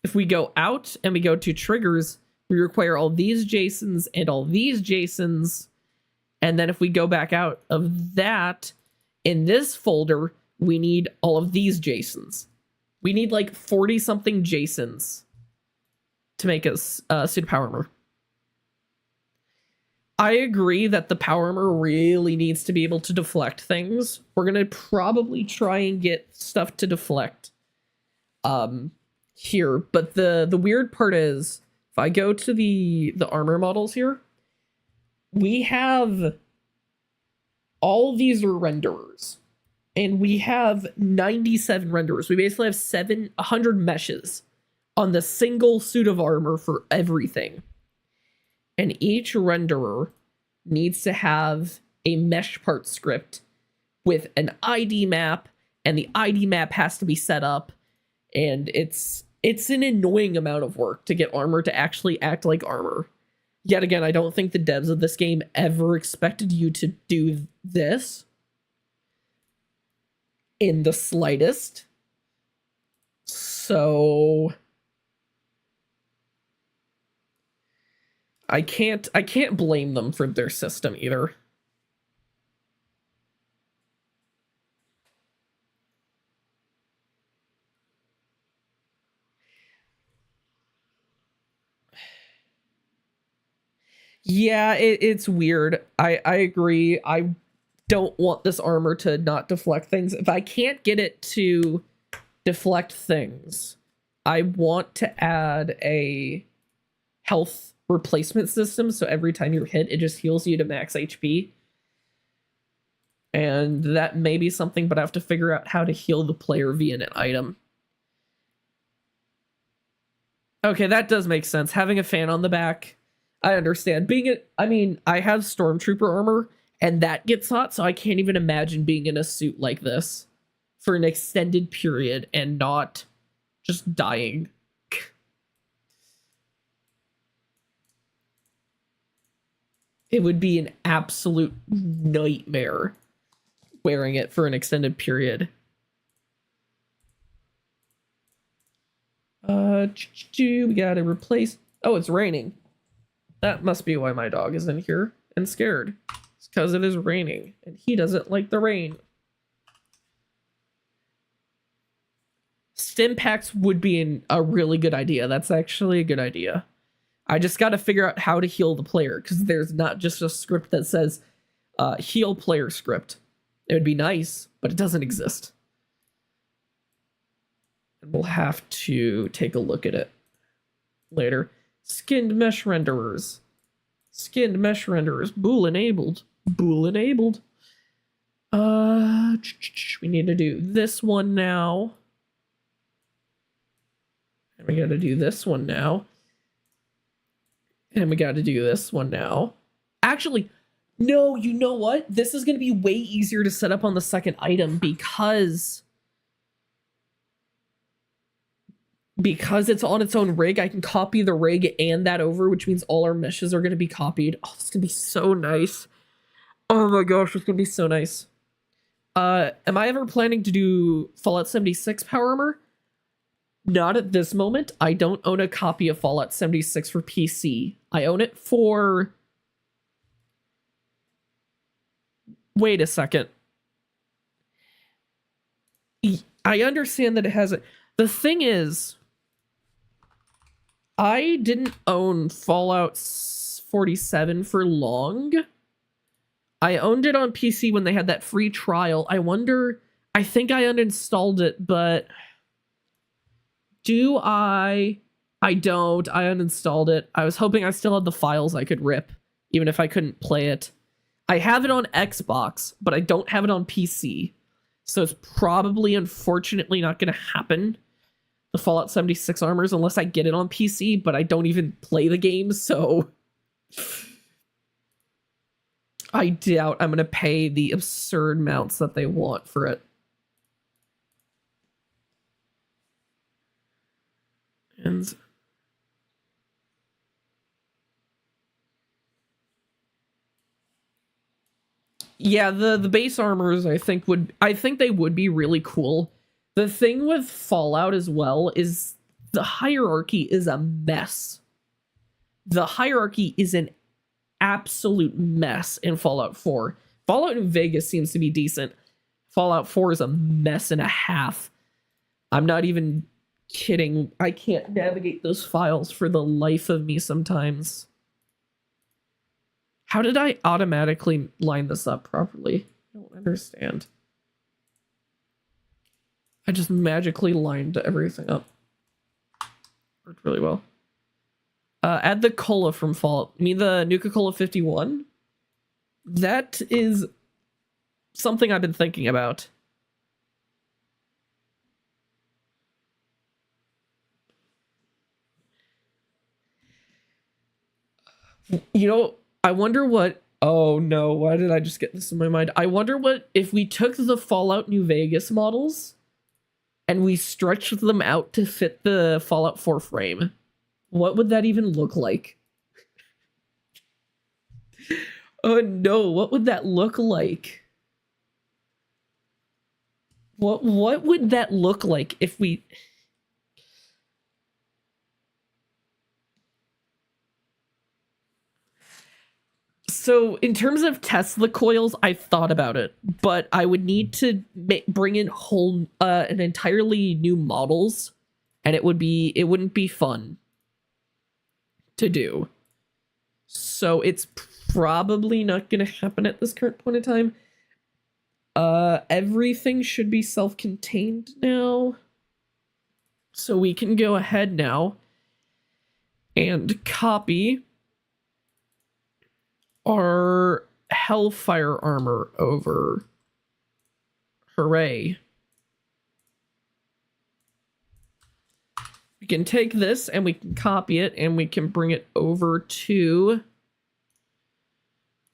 Speaker 1: If we go out and we go to triggers, we require all these Jasons and all these Jasons. And then if we go back out of that, in this folder, we need all of these Jasons. We need like 40-something Jasons to make us suit of power armor. I agree that the power armor really needs to be able to deflect things. We're going to probably try and get stuff to deflect here. But the weird part is, if I go to the armor models here, we have all these are renderers. And we have 97 renderers. We basically have 100 meshes on the single suit of armor for everything. And each renderer needs to have a mesh part script with an ID map, and the ID map has to be set up. And it's an annoying amount of work to get armor to actually act like armor. Yet again, I don't think the devs of this game ever expected you to do this in the slightest. So I can't blame them for their system either. Yeah, it's weird. I agree. I don't want this armor to not deflect things. If I can't get it to deflect things, I want to add a health replacement system, so every time you're hit, it just heals you to max HP. And that may be something, but I have to figure out how to heal the player via an item. Okay, that does make sense. Having a fan on the back, I understand. I have Stormtrooper armor, and that gets hot, so I can't even imagine being in a suit like this for an extended period and not just dying. It would be an absolute nightmare wearing it for an extended period. We gotta replace... Oh, it's raining. That must be why my dog is in here and scared. It's because it is raining, and he doesn't like the rain. Stim packs would be a really good idea. That's actually a good idea. I just got to figure out how to heal the player, because there's not just a script that says heal player script. It would be nice, but it doesn't exist. And we'll have to take a look at it later. Skinned mesh renderers. Skinned mesh renderers. Bool enabled. Bool enabled. We need to do this one now. And we got to do this one now. And we got to do this one now. Actually, no, you know what? This is going to be way easier to set up on the second item because it's on its own rig. I can copy the rig and that over, which means all our meshes are going to be copied. Oh, this is going to be so nice. Oh my gosh, it's going to be so nice. Am I ever planning to do Fallout 76 power armor? Not at this moment. I don't own a copy of Fallout 76 for PC. I own it for... Wait a second. I understand that it has... The thing is... I didn't own Fallout 47 for long. I owned it on PC when they had that free trial. I think I uninstalled it, but do I? I don't. I uninstalled it. I was hoping I still had the files I could rip, even if I couldn't play it. I have it on Xbox, but I don't have it on PC. So it's probably, unfortunately, not going to happen. The Fallout 76 armors, unless I get it on PC, but I don't even play the game, so I doubt I'm going to pay the absurd amounts that they want for it. And yeah, the base armors I think they would be really cool. The thing with Fallout as well is the hierarchy is a mess. The hierarchy is an absolute mess in Fallout 4. Fallout New Vegas seems to be decent. Fallout 4 is a mess and a half. I'm not even kidding. I can't navigate those files for the life of me sometimes. How did I automatically line this up properly? I don't understand. I just magically lined everything up. Worked really well. Add the cola from Fallout. I mean the Nuka-Cola 51? That is something I've been thinking about. You know, I wonder what... Oh no, why did I just get this in my mind? I wonder what if we took the Fallout New Vegas models and we stretched them out to fit the Fallout 4 frame. What would that even look like? Oh no, what would that look like? What would that look like if we... So in terms of Tesla coils, I've thought about it, but I would need to bring in an entirely new models, and it wouldn't be fun to do. So it's probably not going to happen at this current point in time. Everything should be self-contained now. So we can go ahead now and copy our Hellfire armor over. Hooray. We can take this and we can copy it and we can bring it over to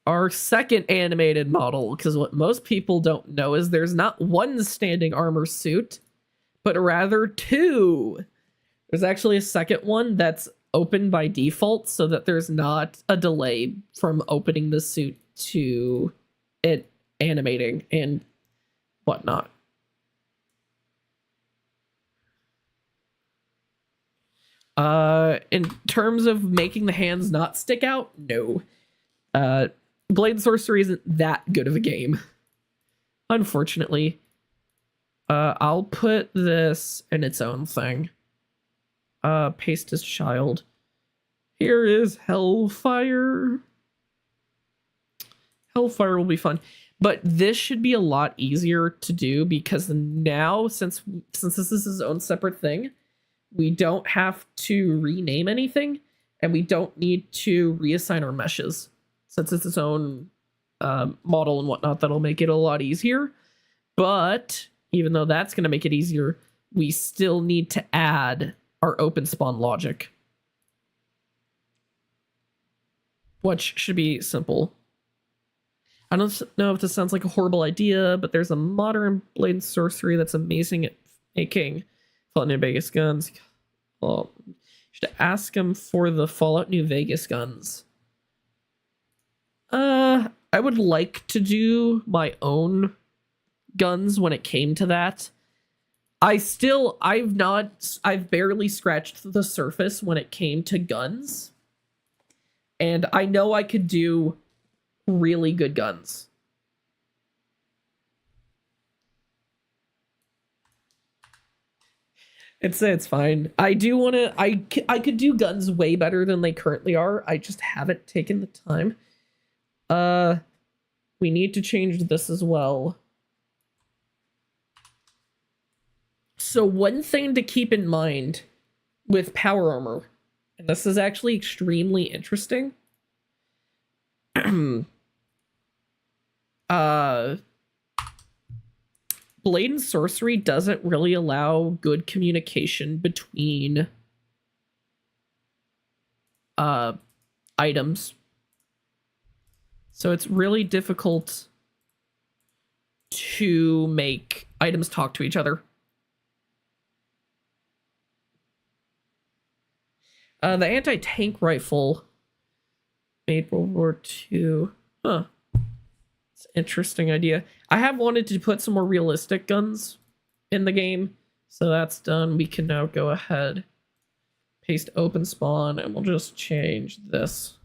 Speaker 1: our second animated model, because what most people don't know is there's not one standing armor suit, but rather two. There's actually a second one that's open by default so that there's not a delay from opening the suit to it animating and whatnot. In terms of making the hands not stick out, no. Blade Sorcery isn't that good of a game, unfortunately. I'll put this in its own thing. Paste as child. Here is Hellfire. Hellfire will be fun, but this should be a lot easier to do because now, since this is his own separate thing, we don't have to rename anything, and we don't need to reassign our meshes. Since it's its own model and whatnot, that'll make it a lot easier. But even though that's going to make it easier, we still need to add our open spawn logic, which should be simple. I don't know if this sounds like a horrible idea, but there's a modern Blade Sorcery that's amazing at making Fallout New Vegas guns. Well, you should ask him for the Fallout New Vegas guns. I would like to do my own guns when it came to that. I've barely scratched the surface when it came to guns. And I know I could do really good guns. It's fine. I do want to. I could do guns way better than they currently are. I just haven't taken the time. We need to change this as well. So one thing to keep in mind with power armor, and this is actually extremely interesting. Blade and Sorcery doesn't really allow good communication between items. So it's really difficult to make items talk to each other. The anti-tank rifle made World War II. Huh. It's an interesting idea. I have wanted to put some more realistic guns in the game, so that's done. We can now go ahead, paste open spawn, and we'll just change this.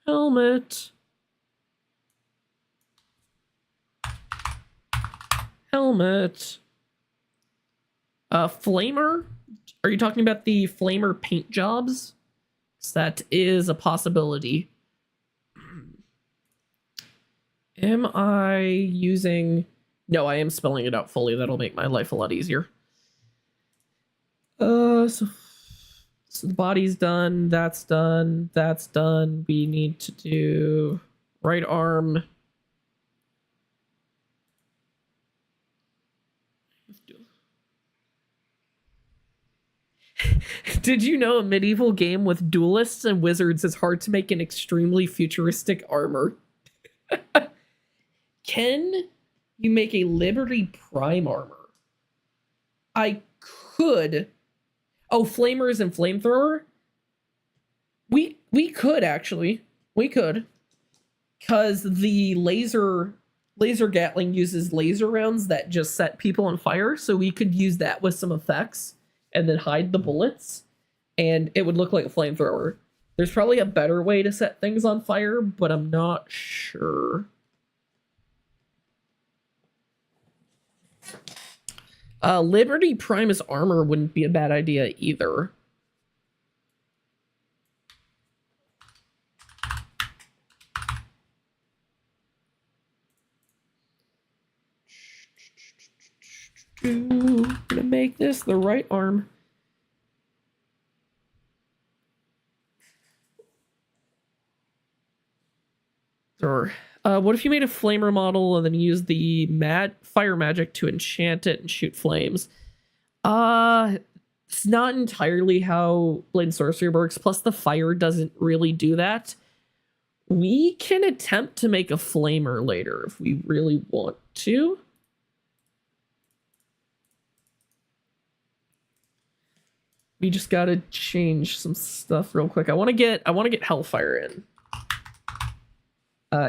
Speaker 1: Helmet. Helmet. Flamer? Are you talking about the Flamer paint jobs? That is a possibility. Am I using... No, I am spelling it out fully. That'll make my life a lot easier. So the body's done. That's done. That's done. We need to do right arm. Did you know a medieval game with duelists and wizards is hard to make an extremely futuristic armor? Can you make a Liberty Prime armor? I could. Oh, flamers and flamethrower? We could, actually. We could. Because the laser Gatling uses laser rounds that just set people on fire, so we could use that with some effects and then hide the bullets, and it would look like a flamethrower. There's probably a better way to set things on fire, but I'm not sure. Liberty Primus armor wouldn't be a bad idea either. I'm gonna make this the right arm. Or what if you made a flamer model and then used the fire magic to enchant it and shoot flames? It's not entirely how Blade and Sorcery works. Plus, the fire doesn't really do that. We can attempt to make a flamer later if we really want to. We just gotta change some stuff real quick. I want to get Hellfire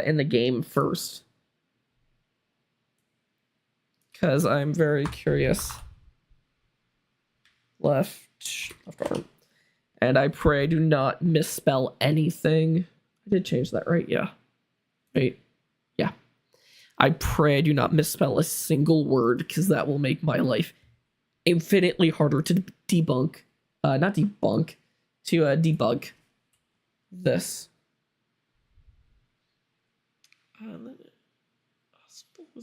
Speaker 1: in the game first, because I'm very curious. Left arm, and I pray I do not misspell anything. I did change that, right? Yeah. Wait. Yeah. I pray I do not misspell a single word, because that will make my life infinitely harder to debunk. Not debunk, to debug this.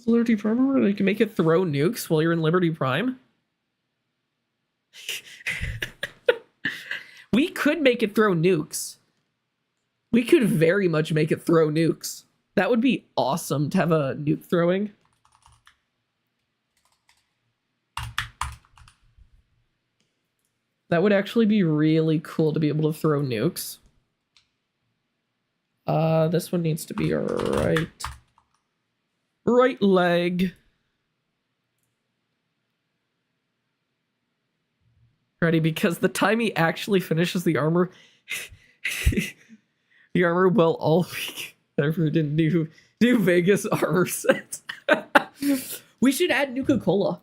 Speaker 1: Liberty Prime, where they can make it throw nukes while you're in Liberty Prime. We could make it throw nukes. We could very much make it throw nukes. That would be awesome to have a nuke throwing. That would actually be really cool to be able to throw nukes. This one needs to be right leg. Ready? Because the time he actually finishes the armor, the armor will all be covered in new Vegas armor sets. We should add Nuka-Cola.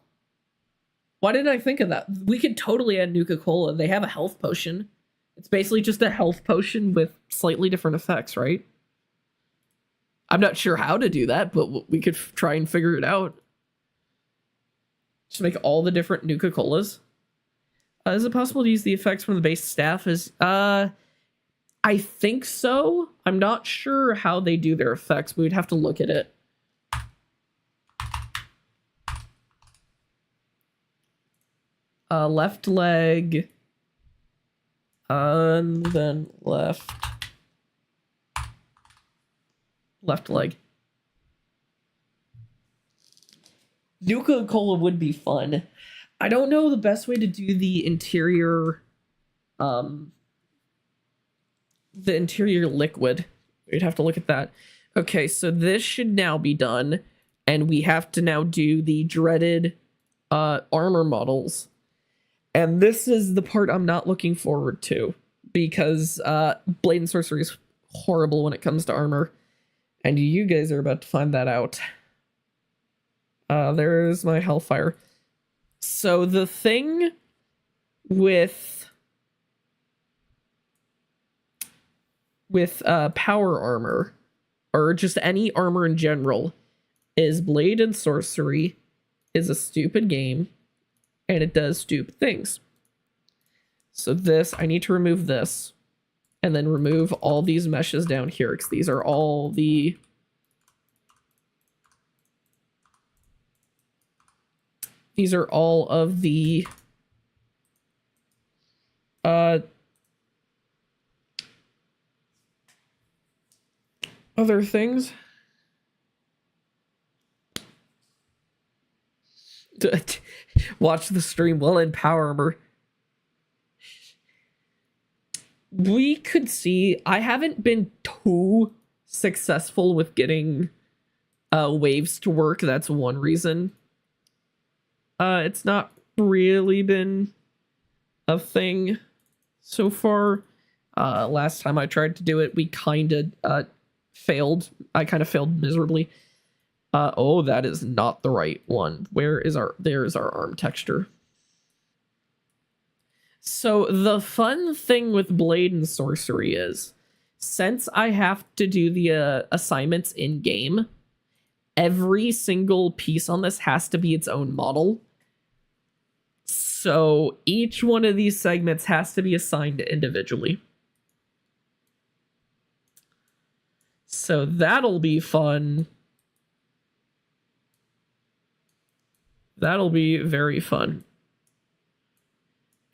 Speaker 1: Why didn't I think of that? We could totally add Nuka-Cola. They have a health potion. It's basically just a health potion with slightly different effects, right? I'm not sure how to do that, but we could try and figure it out. Just make all the different Nuka-Colas. Is it possible to use the effects from the base staff as... I think so. I'm not sure how they do their effects. We'd have to look at it. Left leg. And then left leg. Nuka-Cola would be fun. I don't know the best way to do the interior liquid. We'd have to look at that. Okay, so this should now be done, and we have to now do the dreaded armor models. And this is the part I'm not looking forward to, because Blade and Sorcery is horrible when it comes to armor, and you guys are about to find that out. There's my Hellfire. So the thing with power armor, or just any armor in general, is Blade and Sorcery is a stupid game, and it does stupid things. So this, I need to remove this, and then remove all these meshes down here, because these are all the... These are all of the other things. Watch the stream while in power armor. We could see, I haven't been too successful with getting waves to work. That's one reason. It's not really been a thing so far. Last time I tried to do it, we kind of failed. I kind of failed miserably. Oh, that is not the right one. Where is there's our arm texture. So the fun thing with Blade and Sorcery is, since I have to do the assignments in game, every single piece on this has to be its own model. So each one of these segments has to be assigned individually. So that'll be fun. That'll be very fun.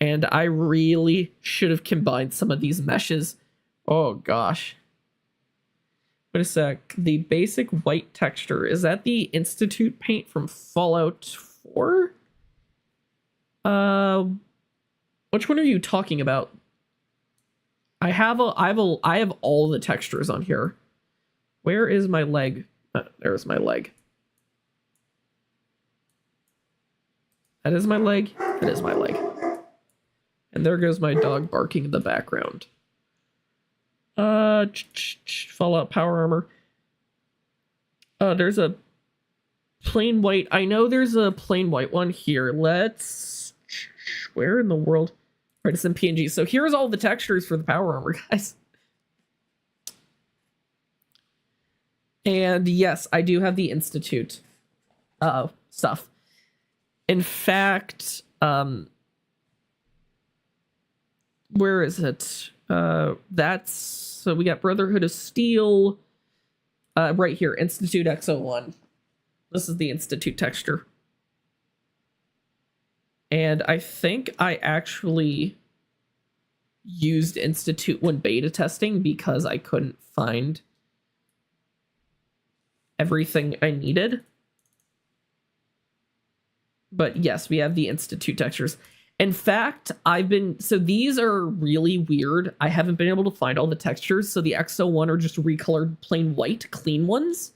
Speaker 1: And I really should have combined some of these meshes. Oh gosh. Wait a sec. The basic white texture, is that the Institute paint from Fallout 4? Which one are you talking about? I have all the textures on here. Where is my leg? There's my leg. That is my leg. That is my leg. And there goes my dog barking in the background. Fallout power armor. There's a plain white. I know there's a plain white one here. Let's... Where in the world? Right, it's in PNG. So here's all the textures for the power armor, guys. And yes, I do have the Institute stuff. In fact, where is it? That's... So we got Brotherhood of Steel. Right here, Institute X01. This is the Institute texture. And I think I actually used Institute when beta testing because I couldn't find everything I needed. But yes, we have the Institute textures. In fact, so these are really weird. I haven't been able to find all the textures. So the X01 are just recolored plain white, clean ones.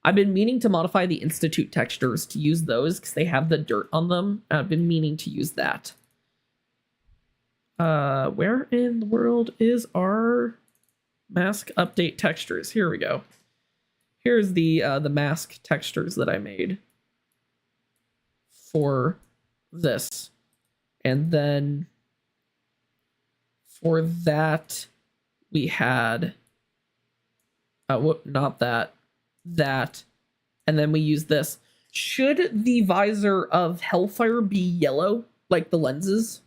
Speaker 1: I've been meaning to modify the Institute textures to use those because they have the dirt on them. I've been meaning to use that. Where in the world is our mask update textures? Here we go. Here's the mask textures that I made for this. And then for that, we had, not that, and then we use this. Should the visor of Hellfire be yellow, like the lenses,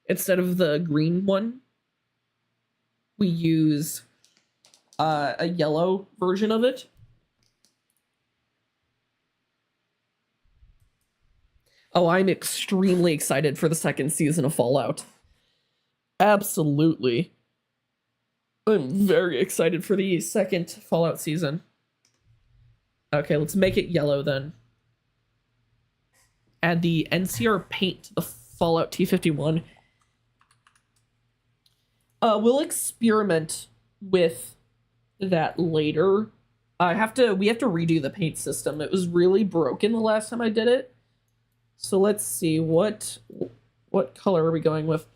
Speaker 1: instead of the green one? We use a yellow version of it. Oh, I'm extremely excited for the second season of Fallout. Absolutely. I'm very excited for the second Fallout season. Okay, let's make it yellow then. Add the NCR paint to the Fallout T51. We'll experiment with that later. We have to redo the paint system. It was really broken the last time I did it. So let's see what color are we going with?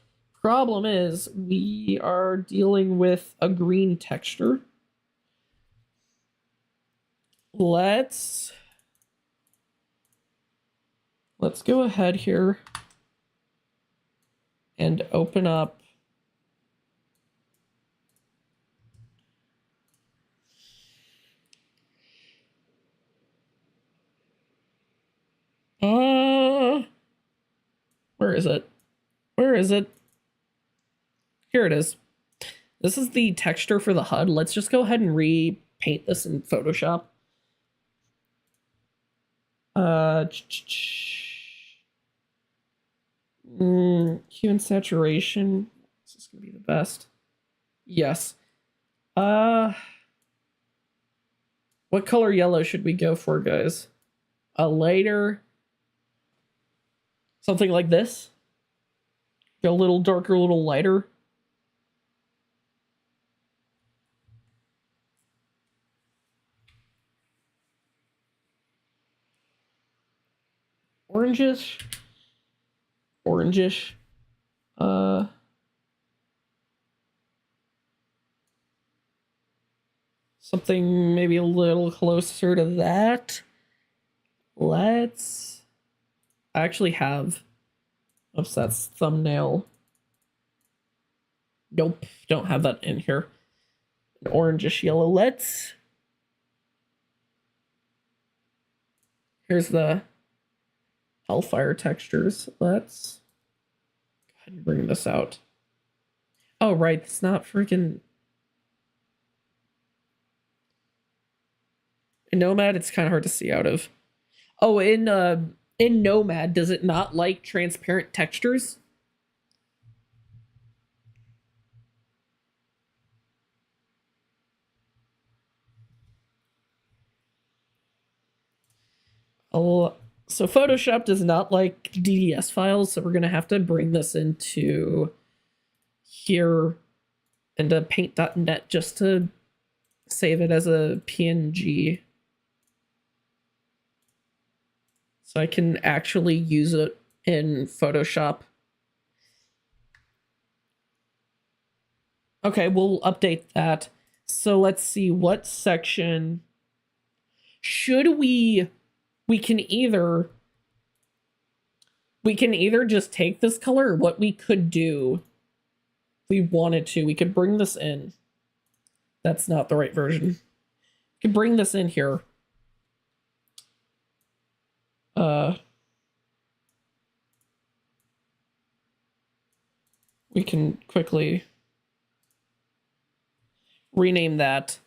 Speaker 1: Problem is we are dealing with a green texture. Let's go ahead here and open up where is it? Where is it? Here it is. This is the texture for the HUD. Let's just go ahead and repaint this in Photoshop. Hue and saturation. This is gonna be the best. Yes. What color yellow should we go for, guys? A lighter, something like this. A little darker, a little lighter. Orangish. Orangish. Something maybe a little closer to that. Let's actually have. Oops, that's thumbnail. Nope, don't have that in here. An orangish yellow. Here's the Hellfire textures. Let's go ahead and bring this out. Oh, right, it's not freaking. In Nomad, it's kind of hard to see out of. Oh, in Nomad, does it not like transparent textures? Oh, so Photoshop does not like DDS files, so we're gonna have to bring this into here into paint.net just to save it as a PNG. So I can actually use it in Photoshop. Okay, we'll update that. So let's see what section should we can either just take this color, or what we could do if we wanted to, we could bring this in. That's not the right version. We could bring this in here. We can quickly rename that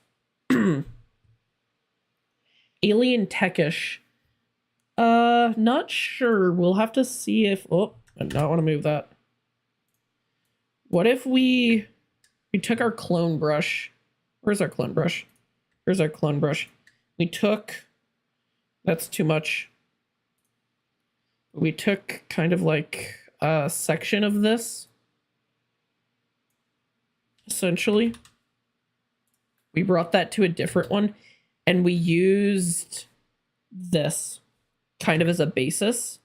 Speaker 1: Alien Techish. Not sure. We'll have to see if. Oh, I don't want to move that. What if we took our clone brush? Where's our clone brush? Here's our clone brush. We took. That's too much. We took kind of like a section of this. Essentially, we brought that to a different one, and we used this kind of as a basis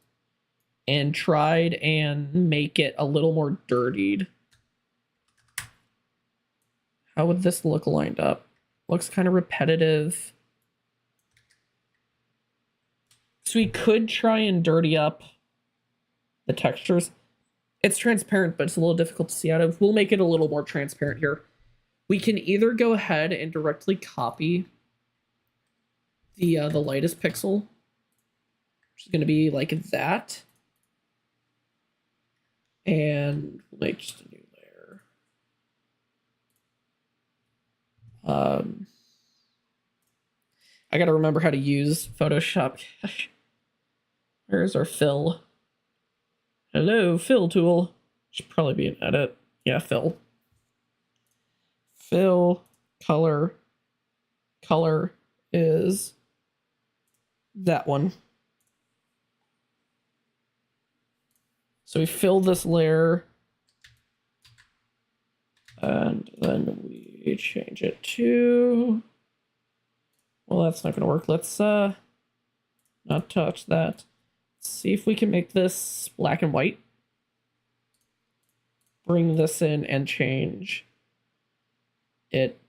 Speaker 1: and tried and make it a little more dirtied. How would this look lined up? Looks kind of repetitive. So we could try and dirty up the textures. It's transparent, but it's a little difficult to see out of. We'll make it a little more transparent here. We can either go ahead and directly copy the lightest pixel which is going to be like that. And we'll make just a new layer. I got to remember how to use Photoshop. Where's our fill? Hello, fill tool. Should probably be an edit. Yeah, fill. Fill, color. Color is that one. So we fill this layer. And then we change it to... Well, that's not going to work. Let's not touch that. Let's see if we can make this black and white. Bring this in and change it.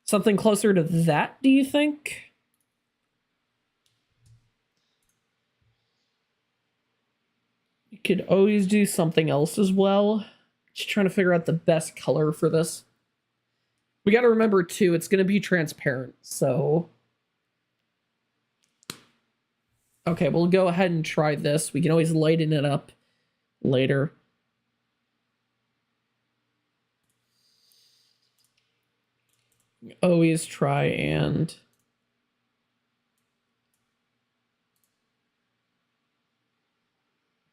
Speaker 1: Something closer to that, do you think? You could always do something else as well. Just trying to figure out the best color for this. We got to remember, too, it's going to be transparent, so... Okay, we'll go ahead and try this. We can always lighten it up later. Always try and...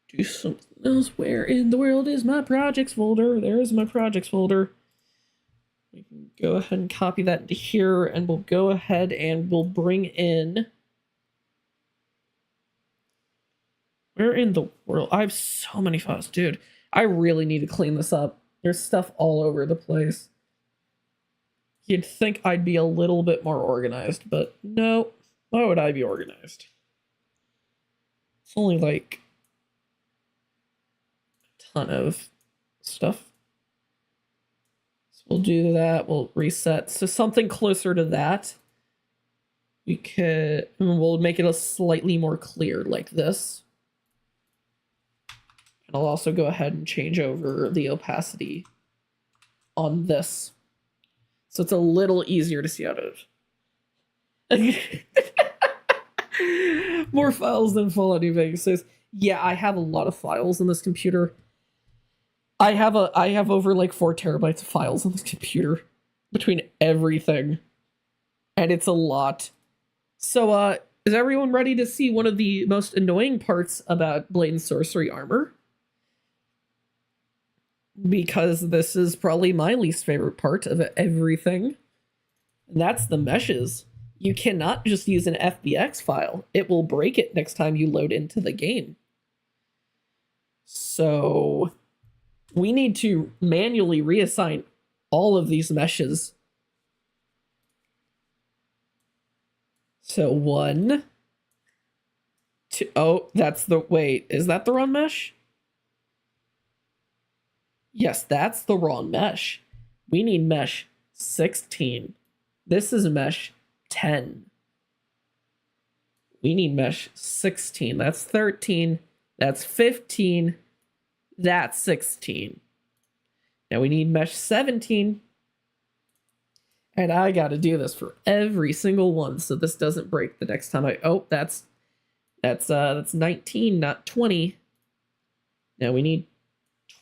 Speaker 1: do something else. Where in the world is my projects folder? There's my projects folder. We can go ahead and copy that into here, and we'll go ahead and we'll bring in... Where in the world? I have so many files. Dude, I really need to clean this up. There's stuff all over the place. You'd think I'd be a little bit more organized, but no. Why would I be organized? It's only like a ton of stuff. So we'll do that. We'll reset. So something closer to that. We'll make it a slightly more clear like this. And I'll also go ahead and change over the opacity on this. So it's a little easier to see out of. More files than Fallout New Vegas says. Yeah, I have a lot of files on this computer. I have over like 4 terabytes of files on this computer between everything. And it's a lot. So is everyone ready to see one of the most annoying parts about Blade and Sorcery Armor? Because this is probably my least favorite part of everything. And that's the meshes. You cannot just use an FBX file. It will break it next time you load into the game. So we need to manually reassign all of these meshes. So 1, 2, oh, that's the, wait, is that the wrong mesh? Yes, that's the wrong mesh. We need mesh 16. This is mesh 10. We need mesh 16. That's 13. That's 15. That's 16. Now we need mesh 17. And I got to do this for every single one so this doesn't break the next time I... Oh, that's 19, not 20. Now we need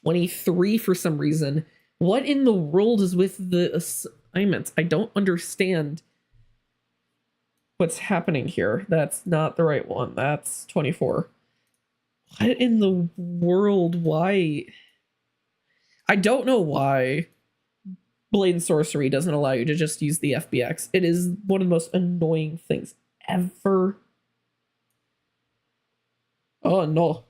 Speaker 1: 23 for some reason. What in the world is with the assignments? I don't understand what's happening here. That's not the right one. That's 24. What in the world? Why? I don't know why Blade and Sorcery doesn't allow you to just use the FBX. It is one of the most annoying things ever. Oh, no.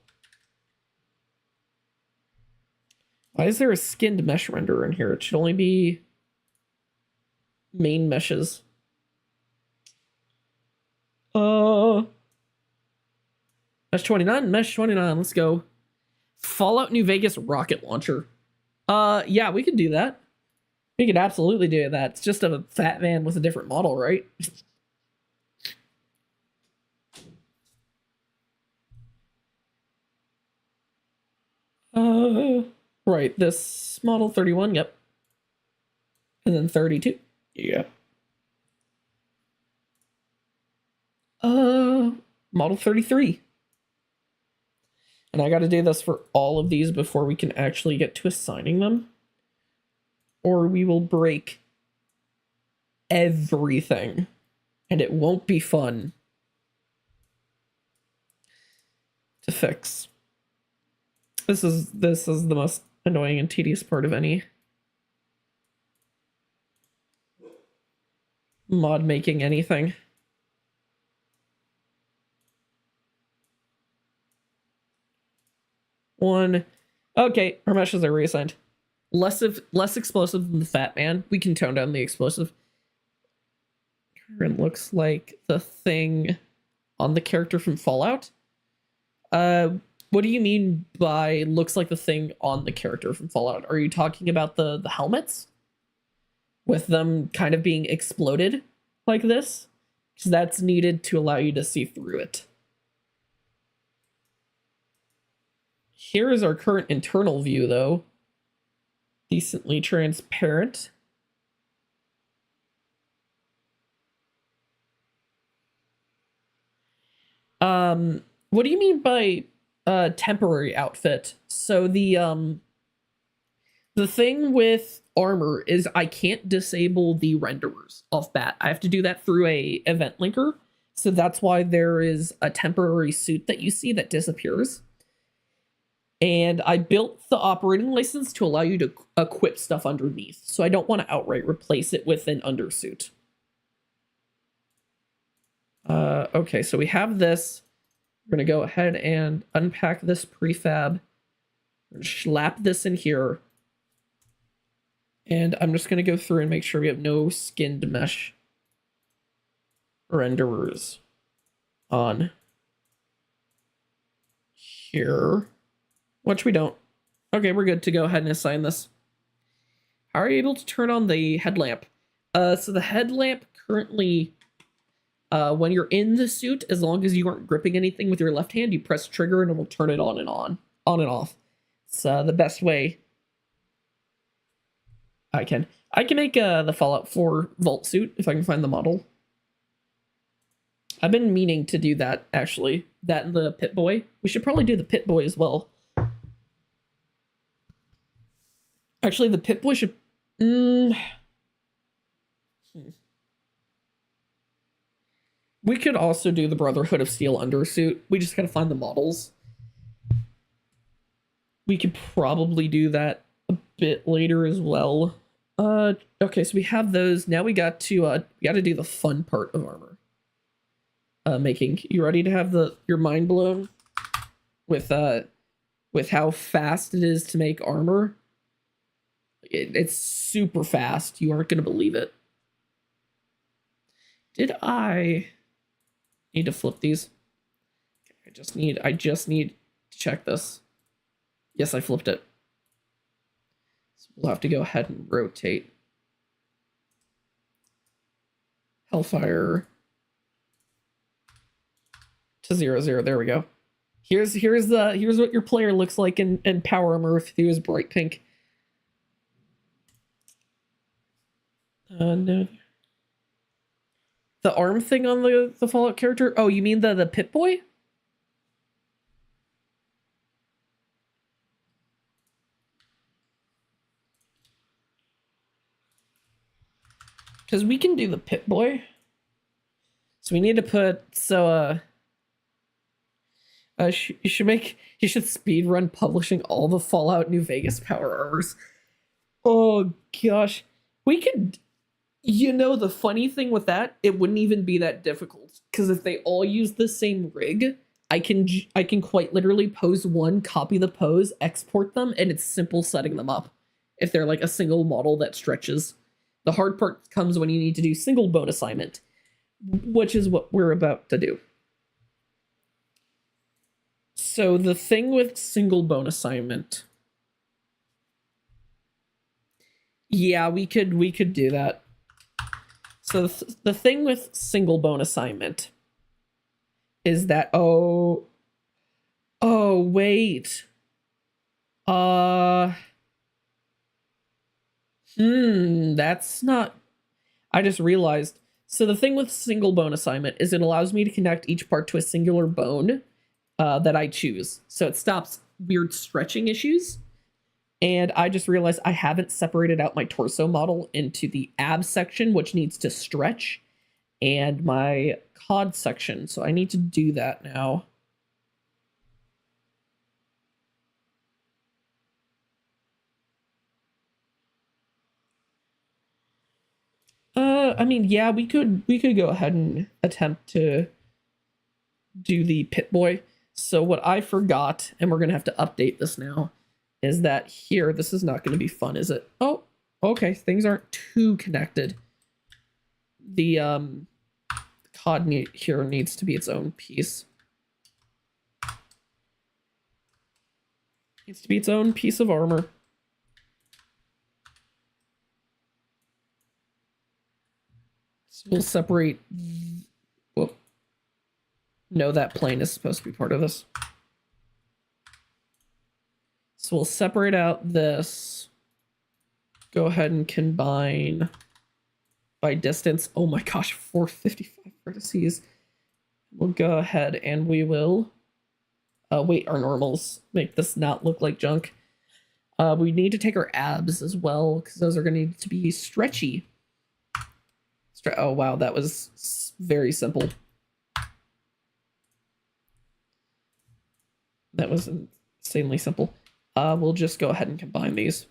Speaker 1: Why is there a skinned mesh renderer in here? It should only be main meshes. Mesh 29, mesh 29, let's go. Fallout New Vegas rocket launcher. Yeah, we could do that. We could absolutely do that. It's just a fat van with a different model, right? Right, this model 31, yep. And then 32. Yeah. Model 33. And I got to do this for all of these before we can actually get to assigning them, or we will break everything and it won't be fun to fix. This is the most annoying and tedious part of any mod making anything. One. Okay, our meshes are reassigned. Less explosive than the Fat Man. We can tone down the explosive. It looks like the thing on the character from Fallout. What do you mean by looks like the thing on the character from Fallout? Are you talking about the helmets? With them kind of being exploded like this? Because that's needed to allow you to see through it. Here is our current internal view, though. Decently transparent. What do you mean by temporary outfit? So the thing with armor is I can't disable the renderers off bat. I have to do that through a event linker. So that's why there is a temporary suit that you see that disappears. And I built the operating license to allow you to equip stuff underneath. So I don't want to outright replace it with an undersuit. Okay, so we have this. We're going to go ahead and unpack this prefab. Slap this in here. And I'm just going to go through and make sure we have no skinned mesh renderers on here. Which we don't. Okay, we're good to go ahead and assign this. How are you able to turn on the headlamp? So the headlamp currently, when you're in the suit, as long as you aren't gripping anything with your left hand, you press trigger and it will turn it on and and off. It's the best way I can make the Fallout 4 Vault suit if I can find the model. I've been meaning to do that, actually. That and the Pip-Boy. We should probably do the Pip-Boy as well. Actually, the Pip-Boy should... We could also do the Brotherhood of Steel undersuit. We just gotta find the models. We could probably do that a bit later as well. Okay, so we have those. Now we got to do the fun part of armor. Making. You ready to have your mind blown with how fast it is to make armor? It's super fast. You aren't gonna believe it. Did I need to flip these? I just need to check this. Yes, I flipped it. So we'll have to go ahead and rotate. Hellfire to 0, 0. There we go. Here's what your player looks like in Power Armor if he was bright pink. No. The arm thing on the Fallout character? Oh, you mean the Pip-Boy? Because we can do the Pip-Boy. So we need to put... you should speedrun publishing all the Fallout New Vegas Power Armors. Oh, gosh. We could... You know, the funny thing with that, it wouldn't even be that difficult. Because if they all use the same rig, I can quite literally pose one, copy the pose, export them, and it's simple setting them up. If they're like a single model that stretches. The hard part comes when you need to do single bone assignment, which is what we're about to do. So the thing with single bone assignment... Yeah, we could do that. So the thing with single bone assignment is that oh wait. That's not... I just realized So the thing with single bone assignment is it allows me to connect each part to a singular bone that I choose. So it stops weird stretching issues. And I just realized I haven't separated out my torso model into the ab section, which needs to stretch, and my cod section. So I need to do that now. I mean, yeah, we could go ahead and attempt to do the pit boy. So what I forgot, and we're gonna have to update this now, is that here, this is not gonna be fun, is it? Oh, okay, things aren't too connected. The cod here needs to be its own piece. Needs to be its own piece of armor. So we'll separate. Whoop. No, that plane is supposed to be part of this. So we'll separate out this. Go ahead and combine by distance. Oh my gosh, 455 vertices. We'll go ahead and we will weight our normals. Make this not look like junk. We need to take our abs as well, because those are going to need to be stretchy. Oh wow, that was very simple. That was insanely simple. We'll just go ahead and combine these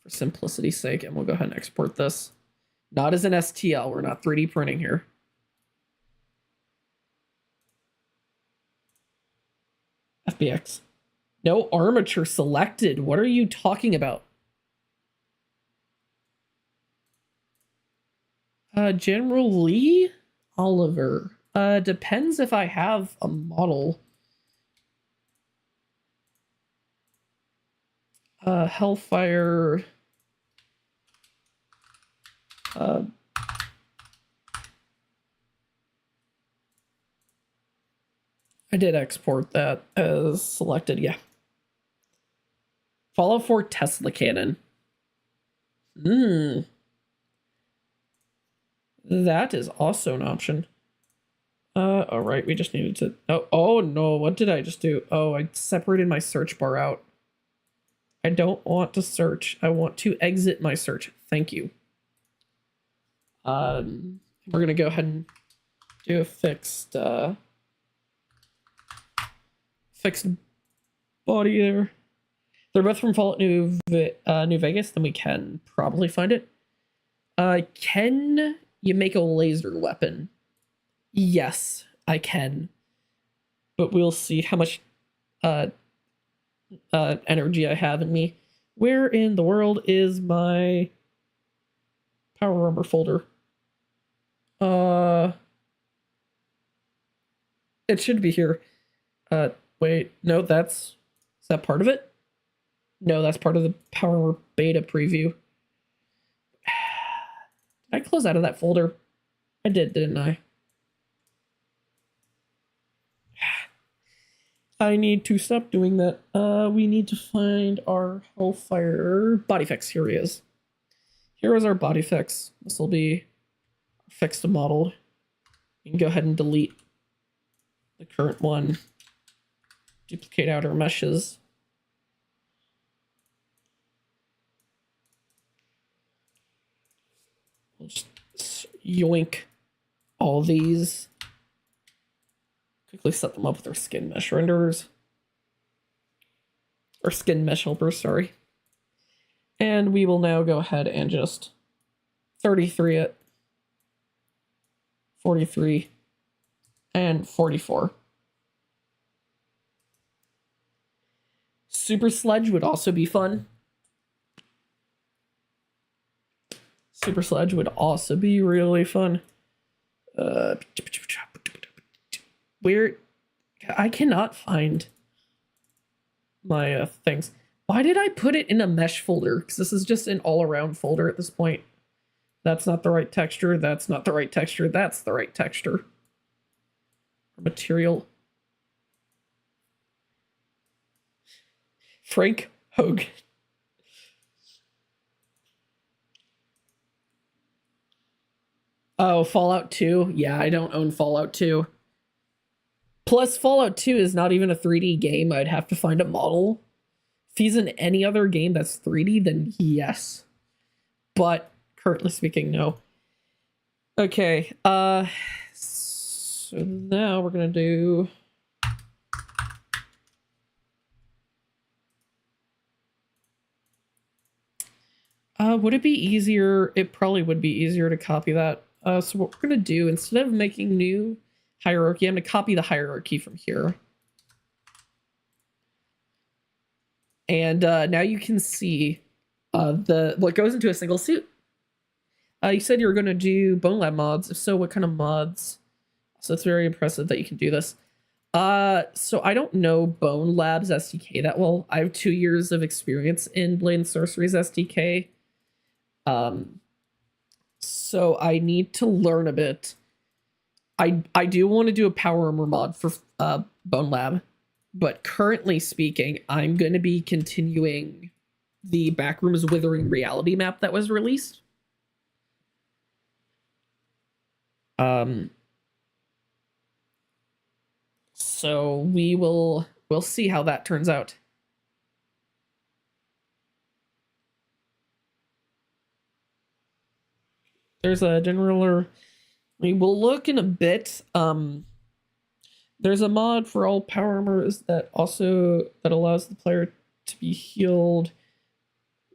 Speaker 1: for simplicity's sake, and we'll go ahead and export this. Not as an STL, we're not 3D printing here. FBX. No armature selected. What are you talking about? General Lee Oliver. Depends if I have a model. Hellfire. I did export that as selected, yeah. Fallout 4 Tesla cannon. That is also an option. All right, we just needed to. Oh no! What did I just do? Oh, I separated my search bar out. I don't want to search. I want to exit my search. Thank you. We're gonna go ahead and do a fixed body there. They're both from Fallout New Vegas. Then we can probably find it. Can you make a laser weapon? Yes, I can. But we'll see how much energy I have in me. Where in the world is my power armor folder? It should be here. Wait, no, is that part of it? No, that's part of the power armor beta preview. Did I close out of that folder? I did, didn't I? I need to stop doing that. We need to find our Hellfire body fix. Here he is. Here is our body fix. This will be fixed and modeled. You can go ahead and delete the current one. Duplicate outer meshes. We'll just yoink all these. Quickly set them up with our skin mesh renderers. Or skin mesh helpers, sorry. And we will now go ahead and just 33 it. 43. And 44. Super Sledge would also be fun. Super Sledge would also be really fun. Where I cannot find my things. Why did I put it in a mesh folder? Because this is just an all-around folder at this point. That's not the right texture. That's not the right texture. That's the right texture. Material. Frank Hogan. Oh, Fallout 2? Yeah, I don't own Fallout 2. Plus, Fallout 2 is not even a 3D game. I'd have to find a model. If he's in any other game that's 3D, then yes. But currently speaking, no. Okay, so now we're gonna do... would it be easier? It probably would be easier to copy that. So what we're gonna do, instead of making new hierarchy, I'm gonna copy the hierarchy from here. And now you can see what goes into a single suit. You said you were gonna do Bone Lab mods. If so, what kind of mods? So it's very impressive that you can do this. So I don't know Bone Labs SDK that well. I have 2 years of experience in Blade and Sorcery's SDK. So I need to learn a bit. I do want to do a Power Armor mod for Bone Lab, but currently speaking, I'm going to be continuing the Backrooms Withering Reality map that was released. So we'll see how that turns out. There's a general, we will look in a bit. There's a mod for all power armors that allows the player to be healed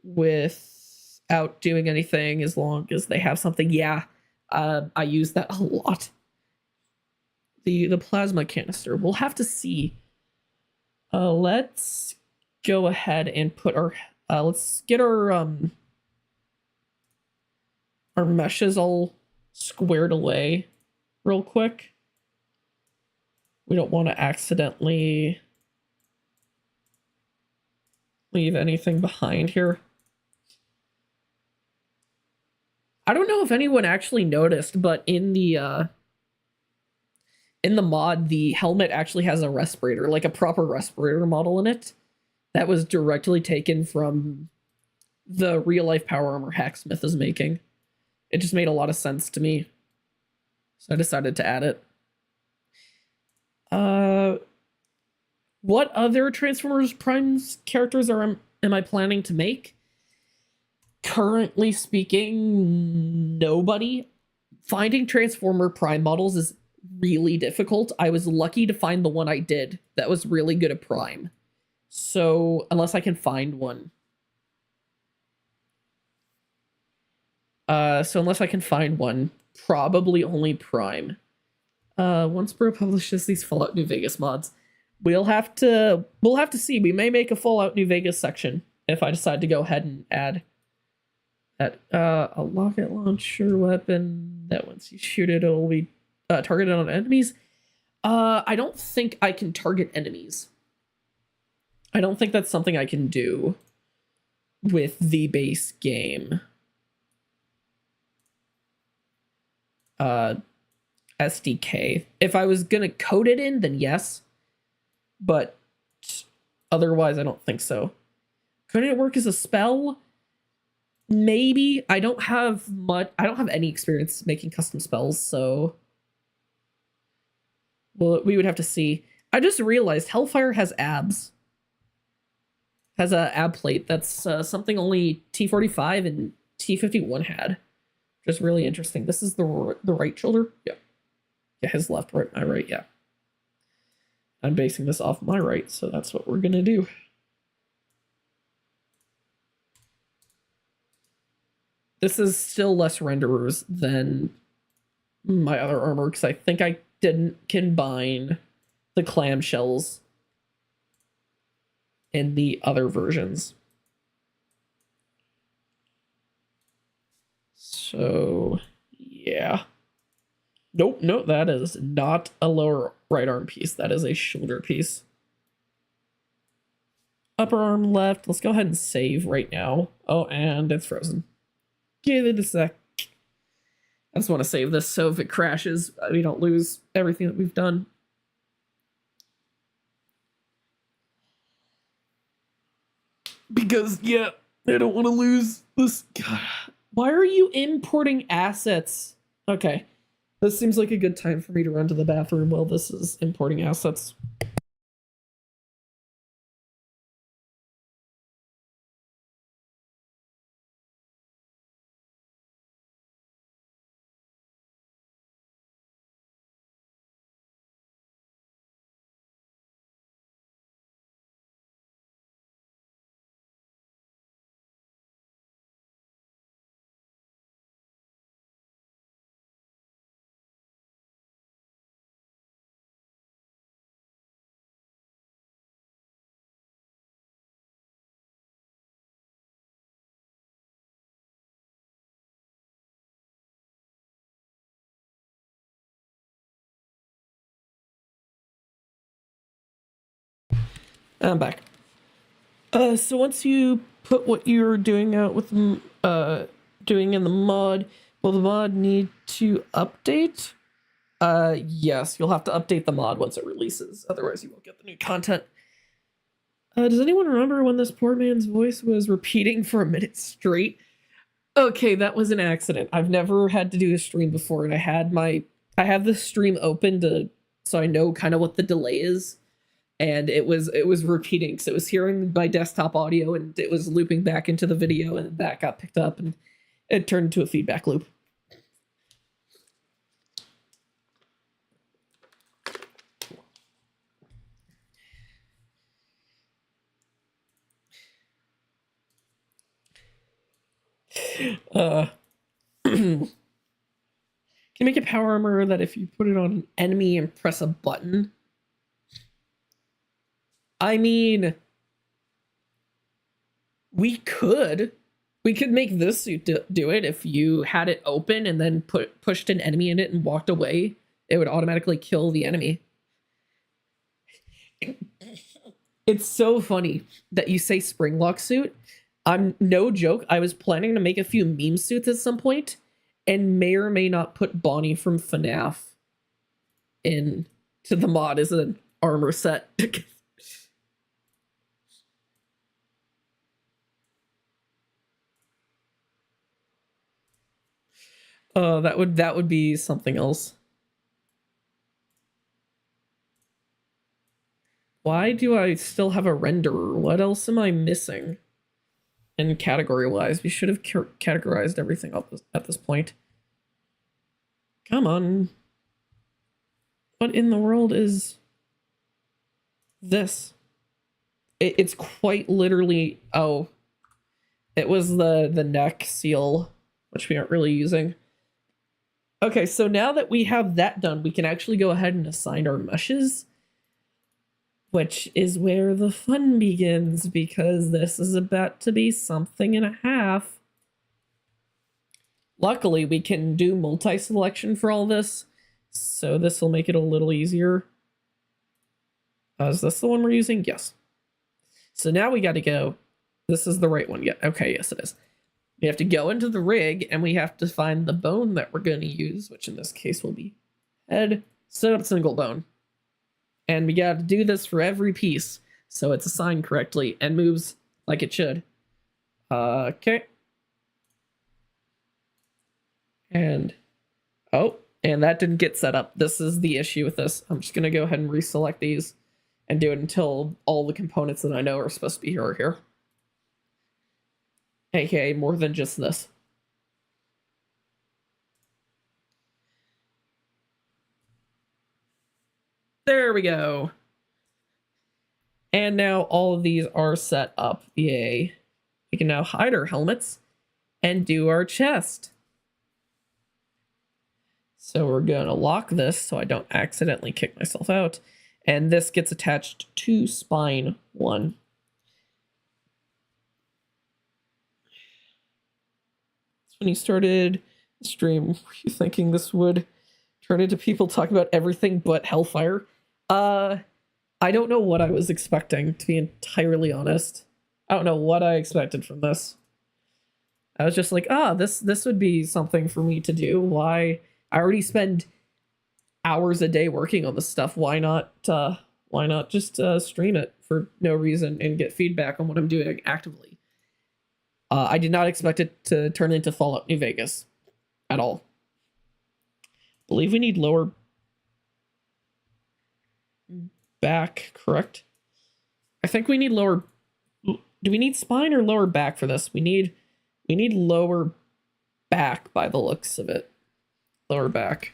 Speaker 1: without doing anything as long as they have something. Yeah, I use that a lot. The plasma canister. We'll have to see. Let's go ahead and put our let's get our meshes all squared away real quick. We don't want to accidentally leave anything behind here. I don't know if anyone actually noticed, but in the mod, the helmet actually has a respirator, like a proper respirator model in it. That was directly taken from the real-life power armor Hacksmith is making. It just made a lot of sense to me, so I decided to add it. What other Transformers Prime's characters am I planning to make? Currently speaking, nobody. Finding Transformer Prime models is really difficult. I was lucky to find the one I did that was really good at Prime. So, unless I can find one. Probably only Prime. Once Bro publishes these Fallout New Vegas mods, we'll have to see. We may make a Fallout New Vegas section if I decide to go ahead and add that a rocket launcher weapon that once you shoot it, it'll be targeted on enemies. I don't think I can target enemies. I don't think that's something I can do with the base game. SDK. If I was gonna code it in, then yes. But otherwise, I don't think so. Couldn't it work as a spell? Maybe. I don't have any experience making custom spells, so well, we would have to see. I just realized Hellfire has abs. Has a ab plate. That's something only T45 and T51 had. Just really interesting. This is the right shoulder. Yeah. Yeah, his left, right, my right. Yeah. I'm basing this off my right, so that's what we're gonna do. This is still less renderers than my other armor because I think I didn't combine the clamshells in the other versions. So, yeah. Nope, no, that is not a lower right arm piece. That is a shoulder piece. Upper arm left. Let's go ahead and save right now. Oh, and it's frozen. Give it a sec. I just want to save this so if it crashes, we don't lose everything that we've done. Because, yeah, I don't want to lose this. God. Why are you importing assets Okay. This seems like a good time for me to run to the bathroom while this is importing assets. I'm back. So once you put what you're doing out with doing in the mod, will the mod need to update? Yes, you'll have to update the mod once it releases. Otherwise, you won't get the new content. Does anyone remember when this poor man's voice was repeating for a minute straight? Okay, that was an accident. I've never had to do a stream before, and I have the stream open so I know kind of what the delay is. And it was repeating, so it was hearing my desktop audio and it was looping back into the video, and that got picked up and it turned into a feedback loop. Can you make a power armor that if you put it on an enemy and press a button? I mean, we could make this suit do it. If you had it open and then pushed an enemy in it and walked away, it would automatically kill the enemy. It's so funny that you say Springlock suit. I'm no joke. I was planning to make a few meme suits at some point, and may or may not put Bonnie from FNAF in to the mod as an armor set. That would be something else. Why do I still have a renderer? What else am I missing? And category-wise, we should have categorized everything up at this point. Come on. What in the world is this? It's quite literally... Oh. It was the neck seal, which we aren't really using. Okay, so now that we have that done, we can actually go ahead and assign our meshes, which is where the fun begins, because this is about to be something and a half. Luckily, we can do multi-selection for all this, so this will make it a little easier. Is this the one we're using? Yes. So now we got to go. This is the right one. Yeah. Okay, yes, it is. We have to go into the rig, and we have to find the bone that we're going to use, which in this case will be head, set up single bone. And we got to do this for every piece, so it's assigned correctly and moves like it should. Okay. And, oh, and that didn't get set up. This is the issue with this. I'm just going to go ahead and reselect these and do it until all the components that I know are supposed to be here are here. AKA more than just this. There we go. And now all of these are set up. Yay. We can now hide our helmets and do our chest. So we're going to lock this so I don't accidentally kick myself out. And this gets attached to spine 1. When you started the stream, were you thinking this would turn into people talking about everything but Hellfire? I don't know what I was expecting, to be entirely honest. I don't know what I expected from this. I was just like, this would be something for me to do. Why? I already spend hours a day working on this stuff. Why not just stream it for no reason and get feedback on what I'm doing actively? I did not expect it to turn into Fallout New Vegas at all. believe we need lower back, correct? I think we need lower. Do we need spine or lower back for this? We need lower back by the looks of it. Lower back.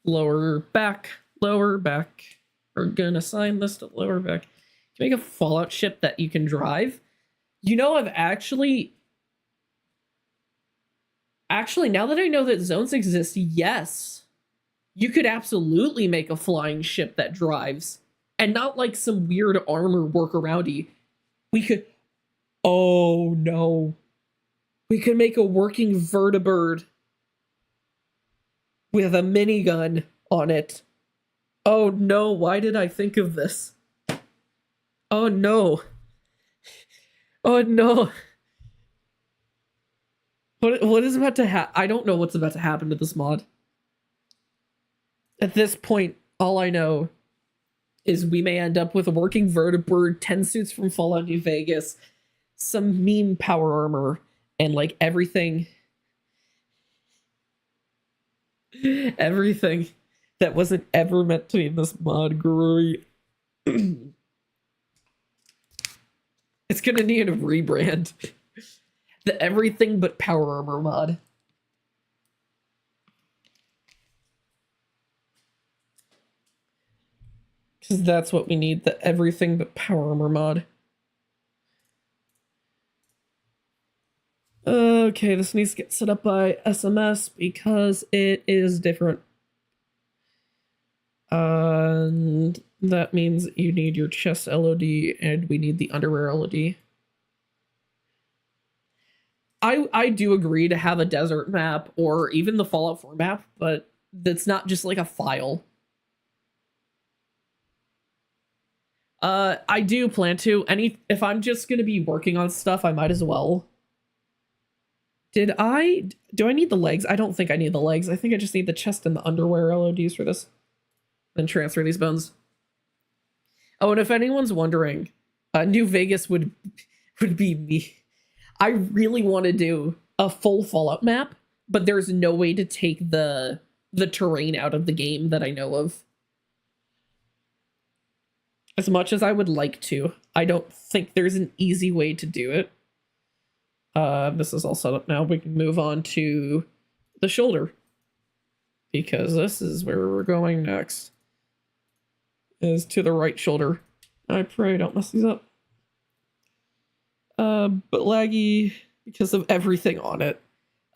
Speaker 1: Lower back. Lower back. We're gonna assign this to lower back. Can you make a Fallout ship that you can drive? You know, I've actually, now that I know that zones exist, yes, you could absolutely make a flying ship that drives, and not like some weird armor workaroundy. We could, oh no, we could make a working vertibird with a minigun on it. Oh no, why did I think of this? Oh no. Oh no. What is about to happen? I don't know what's about to happen to this mod. At this point, all I know is we may end up with a working vertibird, 10 suits from Fallout New Vegas, some meme power armor, and like everything that wasn't ever meant to be in this mod. Great. It's gonna need a rebrand. The everything but power armor mod. Because that's what we need, the everything but power armor mod. Okay, this needs to get set up by SMS because it is different. And that means you need your chest LOD and we need the underwear LOD. I do agree to have a desert map or even the Fallout 4 map, but that's not just like a file. I do plan to. If I'm just gonna be working on stuff, I might as well. Do I need the legs? I don't think I need the legs. I think I just need the chest and the underwear LODs for this. Then transfer these bones. Oh, and if anyone's wondering, New Vegas would be me. I really want to do a full Fallout map, but there's no way to take the terrain out of the game that I know of. As much as I would like to, I don't think there's an easy way to do it. This is all set up now. We can move on to the shoulder, because this is where we're going next. Is to the right shoulder. I pray I don't mess these up. But laggy because of everything on it.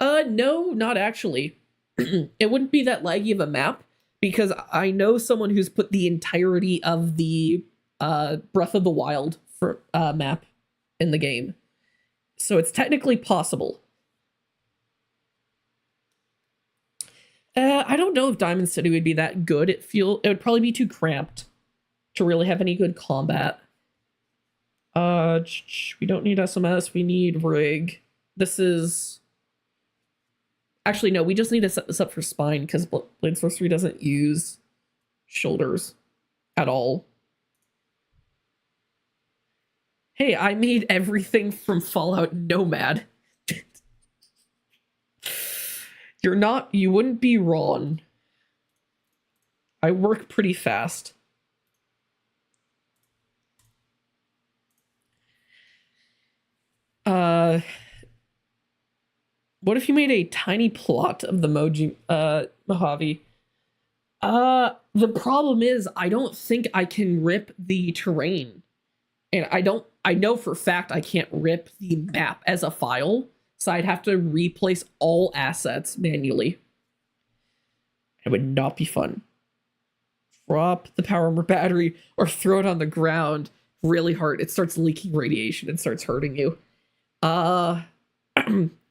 Speaker 1: No, not actually. It wouldn't be that laggy of a map because I know someone who's put the entirety of the Breath of the Wild map in the game. So it's technically possible. I don't know if Diamond City would be that good. It would probably be too cramped to really have any good combat. We don't need SMS, we need rig. This is... Actually, no, we just need to set this up for spine, because Blade Sorcery doesn't use shoulders at all. Hey, I made everything from Fallout Nomad. You wouldn't be wrong. I work pretty fast. What if you made a tiny plot of the Mojave? The problem is I don't think I can rip the terrain. And I know for a fact I can't rip the map as a file, so I'd have to replace all assets manually. It would not be fun. Drop the power armor battery or throw it on the ground really hard. It starts leaking radiation and starts hurting you.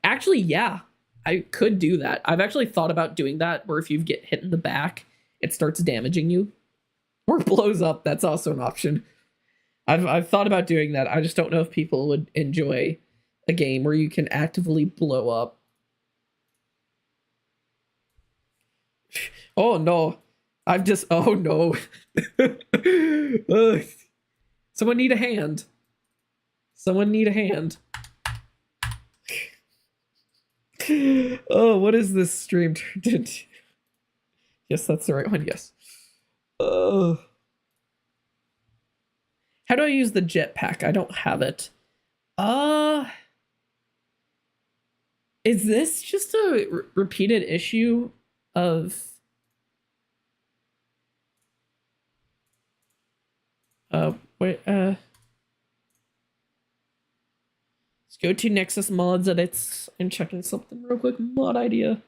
Speaker 1: Actually, yeah, I could do that. I've actually thought about doing that, where if you get hit in the back, it starts damaging you. Or blows up, that's also an option. I've thought about doing that. I just don't know if people would enjoy a game where you can actively blow up. Oh no. Oh no. Someone need a hand. Someone need a hand. Oh, what is this stream turned into? Yes, that's the right one. Yes. Oh. How do I use the jetpack? I don't have it. Is this just a repeated issue of wait, let's go to Nexus Mods edits. I'm checking something real quick. Mod idea.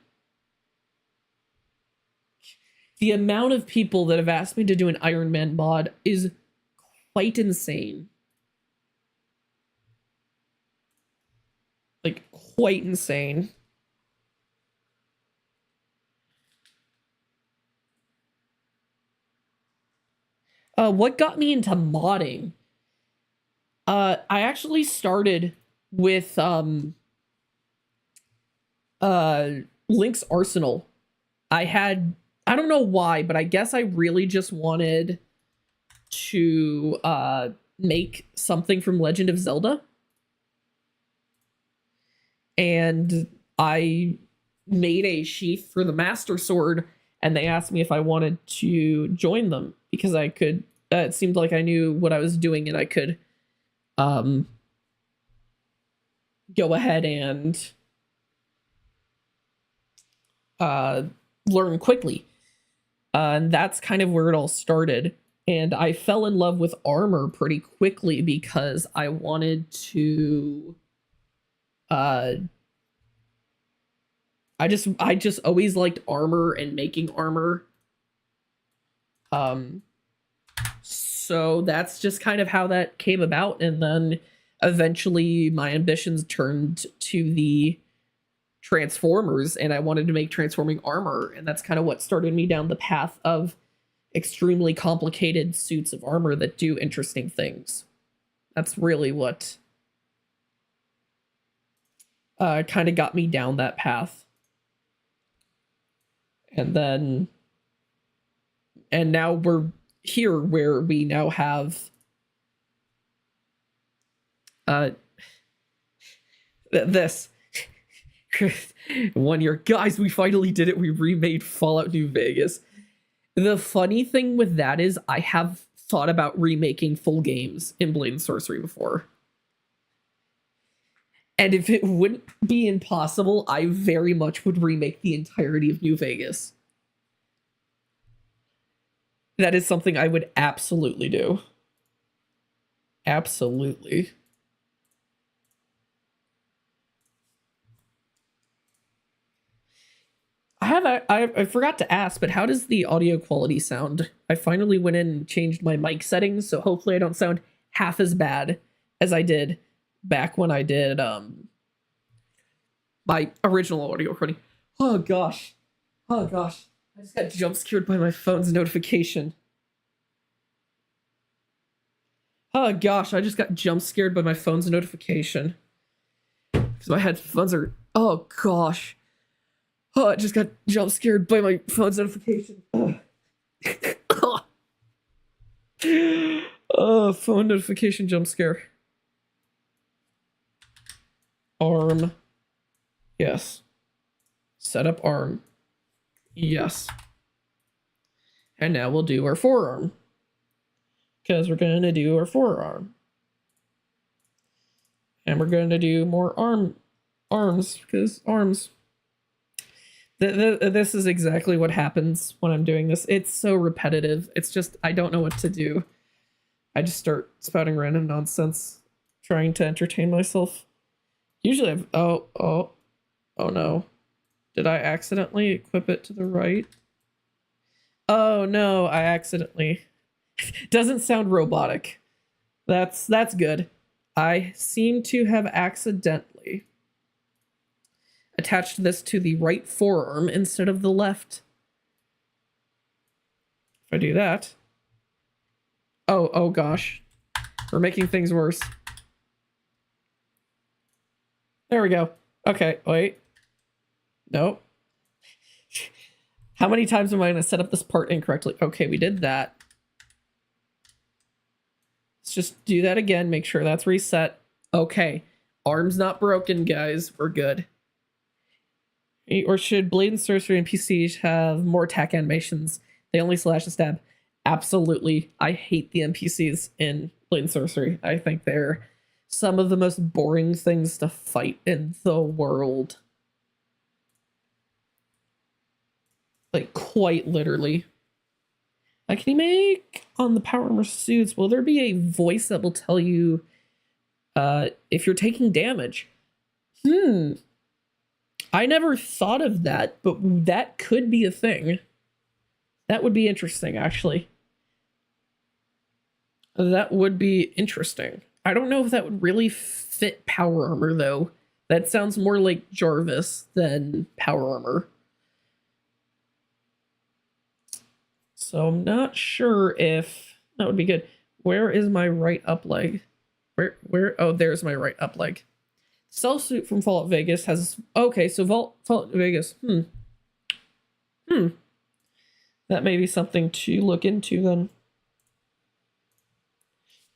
Speaker 1: The amount of people that have asked me to do an Iron Man mod is quite insane. Like, quite insane. What got me into modding? I actually started with Link's Arsenal. I don't know why, but I guess I really just wanted to make something from Legend of Zelda. And I made a sheath for the Master Sword, and they asked me if I wanted to join them because I could. It seemed like I knew what I was doing, and I could go ahead and learn quickly. And that's kind of where it all started. And I fell in love with armor pretty quickly because I wanted to I just always liked armor and making armor. So that's just kind of how that came about. And then eventually my ambitions turned to the Transformers, and I wanted to make transforming armor. And that's kind of what started me down the path of extremely complicated suits of armor that do interesting things. That's really what kind of got me down that path. And now we're here where we now have this 1 year. Guys, we finally did it. We remade Fallout New Vegas. The funny thing with that is I have thought about remaking full games in Blade and Sorcery before. And if it wouldn't be impossible, I very much would remake the entirety of New Vegas. That is something I would absolutely do. Absolutely. I forgot to ask, but how does the audio quality sound? I finally went in and changed my mic settings, so hopefully I don't sound half as bad as I did back when I did my original audio recording. Oh gosh. I just got jump scared by my phone's notification. Oh gosh, I just got jump scared by my phone's notification. Because my headphones are... Oh gosh. Oh, I just got jump scared by my phone's notification. Oh, phone notification jump scare. Arm. Yes. Set up arm. Yes. And now we'll do our forearm. Because we're going to do our forearm. And we're going to do more arms, because arms. This is exactly what happens when I'm doing this. It's so repetitive. It's just, I don't know what to do. I just start spouting random nonsense, trying to entertain myself. Usually I've... Oh no. Did I accidentally equip it to the right? Oh no, I accidentally... Doesn't sound robotic. That's good. I seem to have accidentally attached this to the right forearm instead of the left. If I do that... Oh gosh. We're making things worse. There we go. Okay, wait. Nope. How many times am I going to set up this part incorrectly? Okay, we did that. Let's just do that again. Make sure that's reset. Okay. Arm's not broken, guys. We're good. Or should Blade and Sorcery NPCs have more attack animations? They only slash and stab. Absolutely. I hate the NPCs in Blade and Sorcery. I think they're some of the most boring things to fight in the world. Like, quite literally. Can you make on the power armor suits? Will there be a voice that will tell you if you're taking damage? I never thought of that, but that could be a thing. That would be interesting, actually. That would be interesting. I don't know if that would really fit power armor, though. That sounds more like Jarvis than power armor. So I'm not sure if that would be good. Where is my right up leg? Where? Oh, there's my right up leg. Cell suit from Fallout Vegas has... Okay, so Fallout Vegas. That may be something to look into then.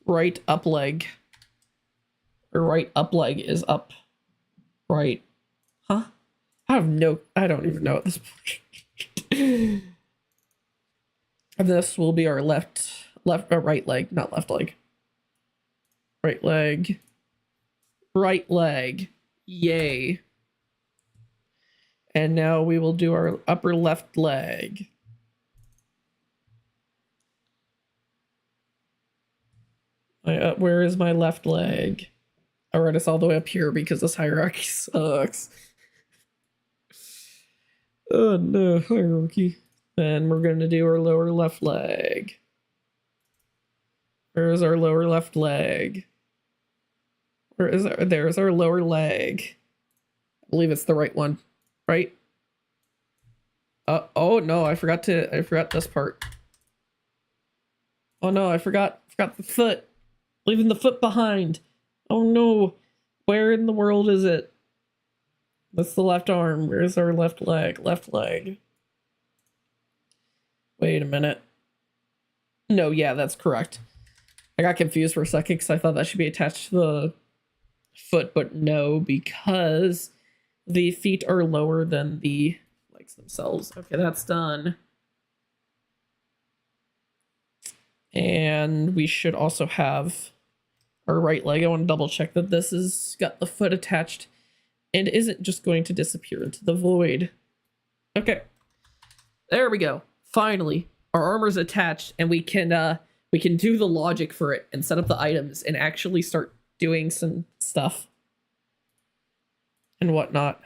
Speaker 1: Right up leg. Or right up leg is up. Right. Huh? I don't even know at this point. And this will be our right leg, not left leg. Right leg. Right leg. Yay. And now we will do our upper left leg. Where is my left leg? Alright, it's all the way up here because this hierarchy sucks. Oh no, hierarchy. And we're going to do our lower left leg. Where is our lower left leg? There's our lower leg. I believe it's the right one, right? Oh no, I forgot this part. Oh no, I forgot the foot. Leaving the foot behind. Oh no. Where in the world is it? That's the left arm. Where's our left leg? Left leg. Wait a minute. No, yeah, that's correct. I got confused for a second because I thought that should be attached to the foot, but no, because the feet are lower than the legs themselves. Okay, that's done. And we should also have our right leg. I want to double check that this has got the foot attached and isn't just going to disappear into the void. Okay. There we go. Finally, our armor's attached and we can do the logic for it and set up the items and actually start doing some stuff and whatnot.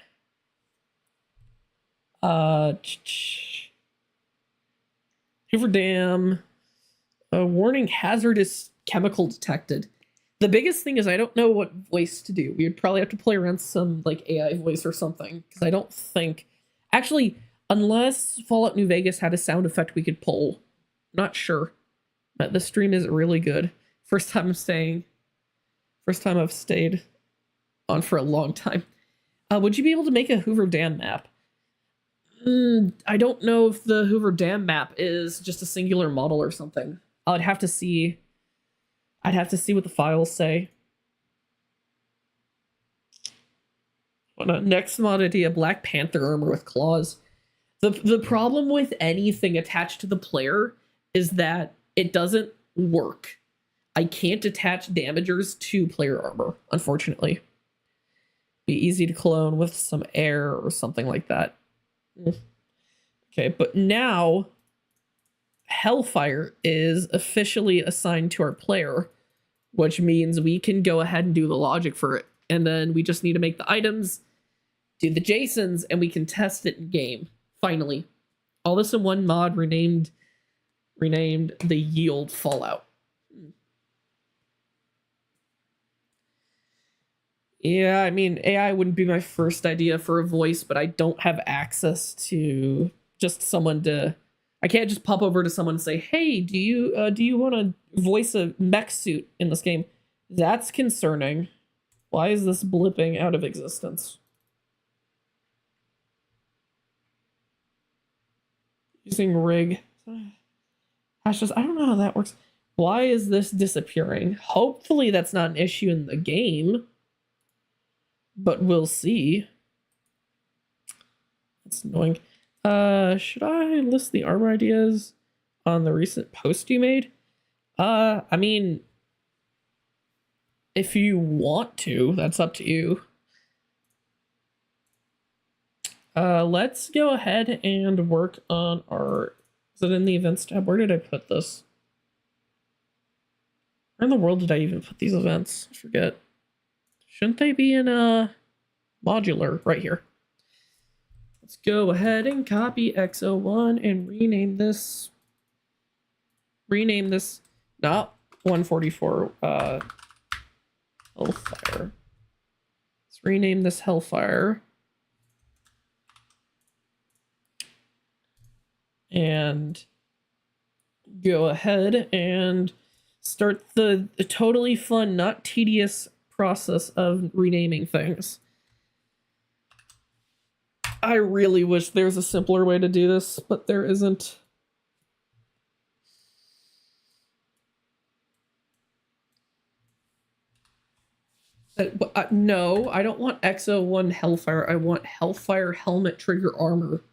Speaker 1: Hoover Dam. Warning, hazardous chemical detected. The biggest thing is I don't know what voice to do. We would probably have to play around some like AI voice or something because I don't think... Actually, unless Fallout New Vegas had a sound effect we could pull. Not sure. But the stream is really good. First time I've stayed on for a long time. Would you be able to make a Hoover Dam map? I don't know if the Hoover Dam map is just a singular model or something. I'd have to see what the files say. Next commodity, a Black Panther armor with claws. The problem with anything attached to the player is that it doesn't work. I can't attach damagers to player armor, unfortunately. Be easy to clone with some air or something like that. Okay, but now Hellfire is officially assigned to our player, which means we can go ahead and do the logic for it. And then we just need to make the items, do the JSONs, and we can test it in game. Finally. All this in one mod renamed the Yield Fallout. Yeah, I mean, AI wouldn't be my first idea for a voice, but I don't have access to just someone to... I can't just pop over to someone and say, hey, do you want to voice a mech suit in this game? That's concerning. Why is this blipping out of existence? Using rig. Hashes, I don't know how that works. Why is this disappearing? Hopefully that's not an issue in the game, but we'll see. That's annoying. Should I list the armor ideas on the recent post you made? I mean, if you want to, that's up to you. Let's go ahead and work on our... Is it in the events tab? Where did I put this? Where in the world did I even put these events? I forget. Shouldn't they be in modular? Right here. Let's go ahead and copy X01 and rename this. Rename this, not 144 Hellfire. Let's rename this Hellfire. And go ahead and start the totally fun, not tedious process of renaming things. I really wish there's a simpler way to do this, but there isn't. No, I don't want X01 Hellfire. I want Hellfire Helmet Trigger Armor.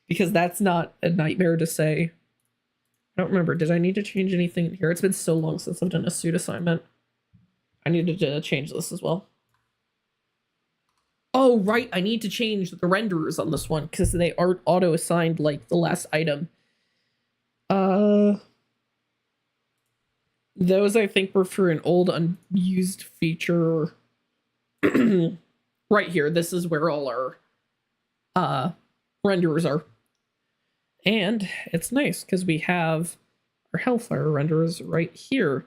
Speaker 1: Because that's not a nightmare to say. I don't remember. Did I need to change anything in here? It's been so long since I've done a suit assignment. I needed to change this as well. Oh, right. I need to change the renderers on this one because they aren't auto-assigned like the last item. Those I think were for an old unused feature. Right here. This is where all our renderers are. And it's nice because we have our Hellfire renderers right here.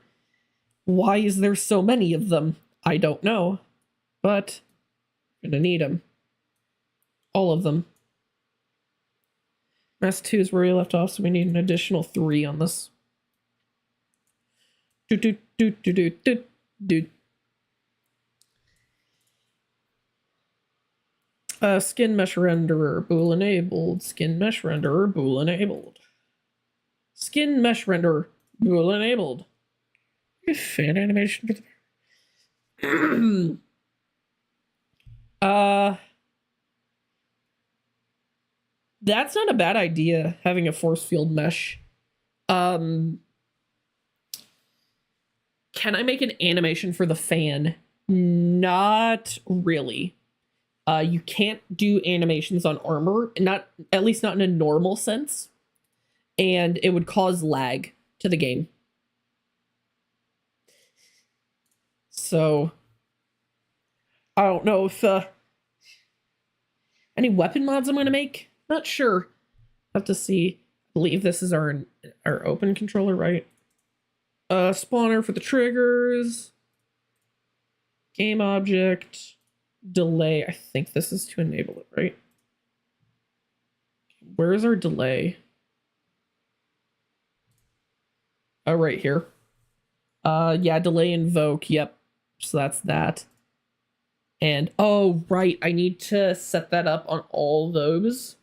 Speaker 1: Why is there so many of them? I don't know, but I'm gonna need them. All of them. Mass 2 is where we left off, so we need an additional 3 on this. Skin mesh renderer, bool enabled. Skin mesh renderer, bool enabled. Skin mesh renderer, bool enabled. Fan animation. That's not a bad idea, having a force field mesh. Can I make an animation for the fan? Not really. You can't do animations on armor, at least not in a normal sense, and it would cause lag to the game. So, I don't know if any weapon mods I'm going to make. Not sure. Have to see. I believe this is our open controller, right? Spawner for the triggers. Game object. Delay. I think this is to enable it, right? Where is our delay? Oh, right here. Yeah, delay invoke. Yep. So that's that. And, oh, right. I need to set that up on all those.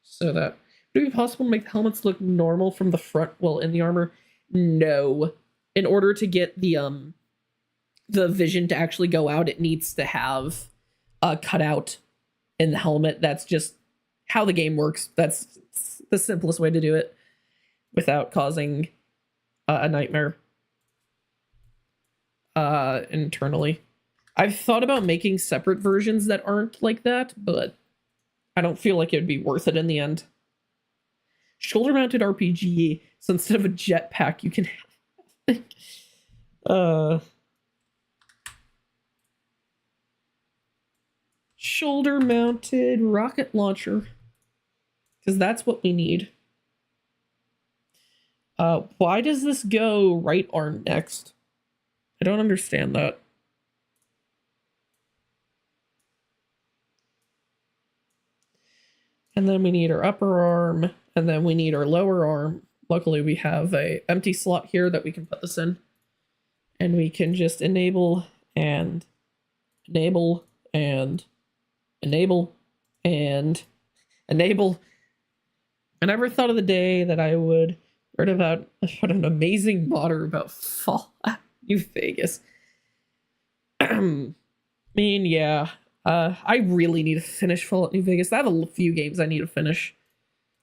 Speaker 1: So that... Would it be possible to make the helmets look normal from the front while in the armor? No. In order to get the vision to actually go out, it needs to have a cutout in the helmet. That's just how the game works. That's the simplest way to do it without causing a nightmare internally. I've thought about making separate versions that aren't like that, but I don't feel like it would be worth it in the end. Shoulder-mounted RPG, so instead of a jetpack, you can have shoulder-mounted rocket launcher, because that's what we need. Why does this go right arm next? I don't understand that. And then we need our upper arm, and then we need our lower arm. Luckily, we have a empty slot here that we can put this in. And we can just enable and enable and enable and enable. I never thought of the day that I would write about an amazing modder about Fallout New Vegas. I mean, yeah. I really need to finish Fallout New Vegas. I have a few games I need to finish.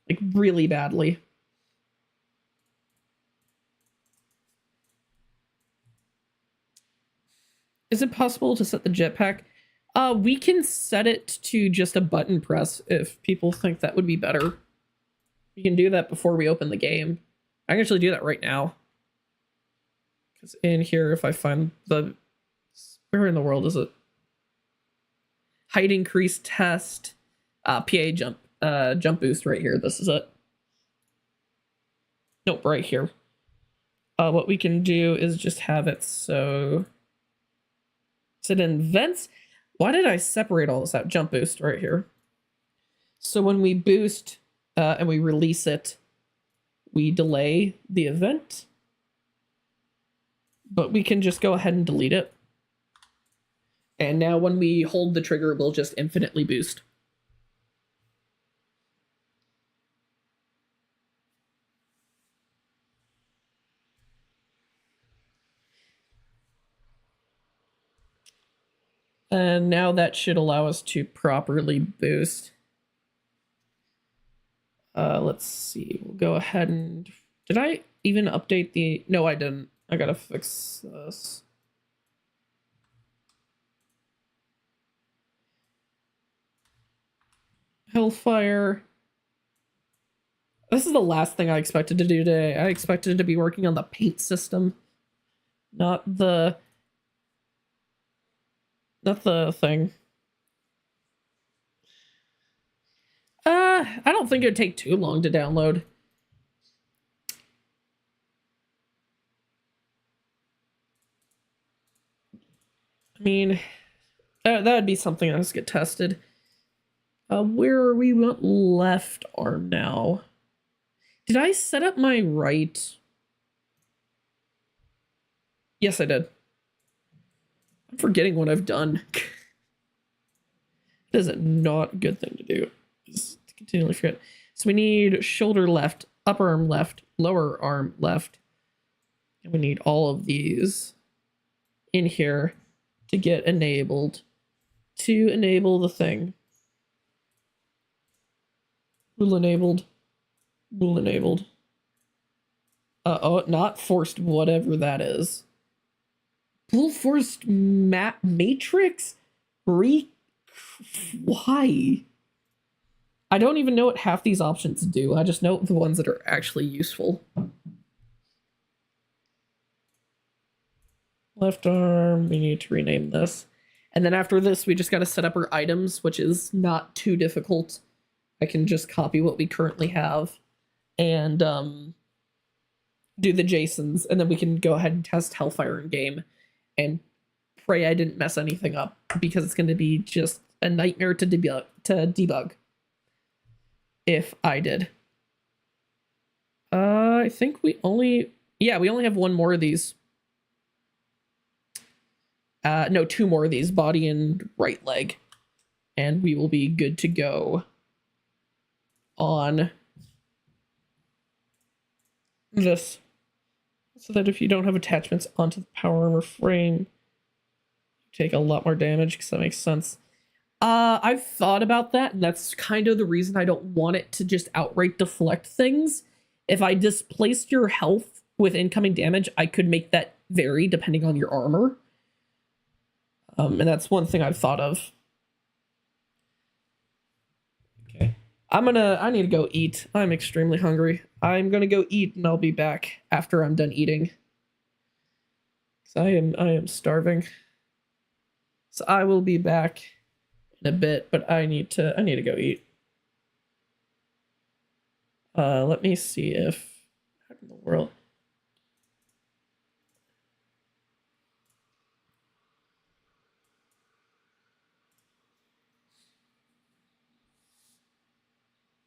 Speaker 1: Like, really badly. Is it possible to set the jetpack? We can set it to just a button press if people think that would be better. We can do that before we open the game. I can actually do that right now. Because in here, if I find the... Where in the world is it? Height increase test. PA jump boost right here. This is it. Nope, right here. What we can do is just have it so... Is it in vents? Why did I separate all this out? Jump boost right here. So when we boost and we release it, we delay the event. But we can just go ahead and delete it. And now when we hold the trigger, we'll just infinitely boost. And now that should allow us to properly boost. Let's see. We'll go ahead and... Did I even update the... No, I didn't. I gotta fix this. Hellfire. This is the last thing I expected to do today. I expected to be working on the paint system. Not the thing. I don't think it would take too long to download. I mean, that would be something that has to get tested. Where are we? We want left arm now. Did I set up my right? Yes, I did. I'm forgetting what I've done. That is not a good thing to do. Just continually forget. So we need shoulder left, upper arm left, lower arm left. And we need all of these in here to get enabled. To enable the thing. Rule enabled. Rule enabled. Oh, not forced, whatever that is. Full forced matrix? Why? I don't even know what half these options do. I just know the ones that are actually useful. Left arm, we need to rename this. And then after this, we just got to set up our items, which is not too difficult. I can just copy what we currently have and do the JSONs, and then we can go ahead and test Hellfire in game and pray I didn't mess anything up, because it's going to be just a nightmare to debug if I did. I think we only have one more of these. No, two more of these, body and right leg, and we will be good to go on this, so that if you don't have attachments onto the power armor frame, you take a lot more damage, because that makes sense. I've thought about that, and that's kind of the reason I don't want it to just outright deflect things. If I displaced your health with incoming damage, I could make that vary depending on your armor. And that's one thing I've thought of. Okay. I need to go eat. I'm extremely hungry. I'm gonna go eat, and I'll be back after I'm done eating. So I am starving. So I will be back in a bit, but I need to go eat. Let me see if, how in the world.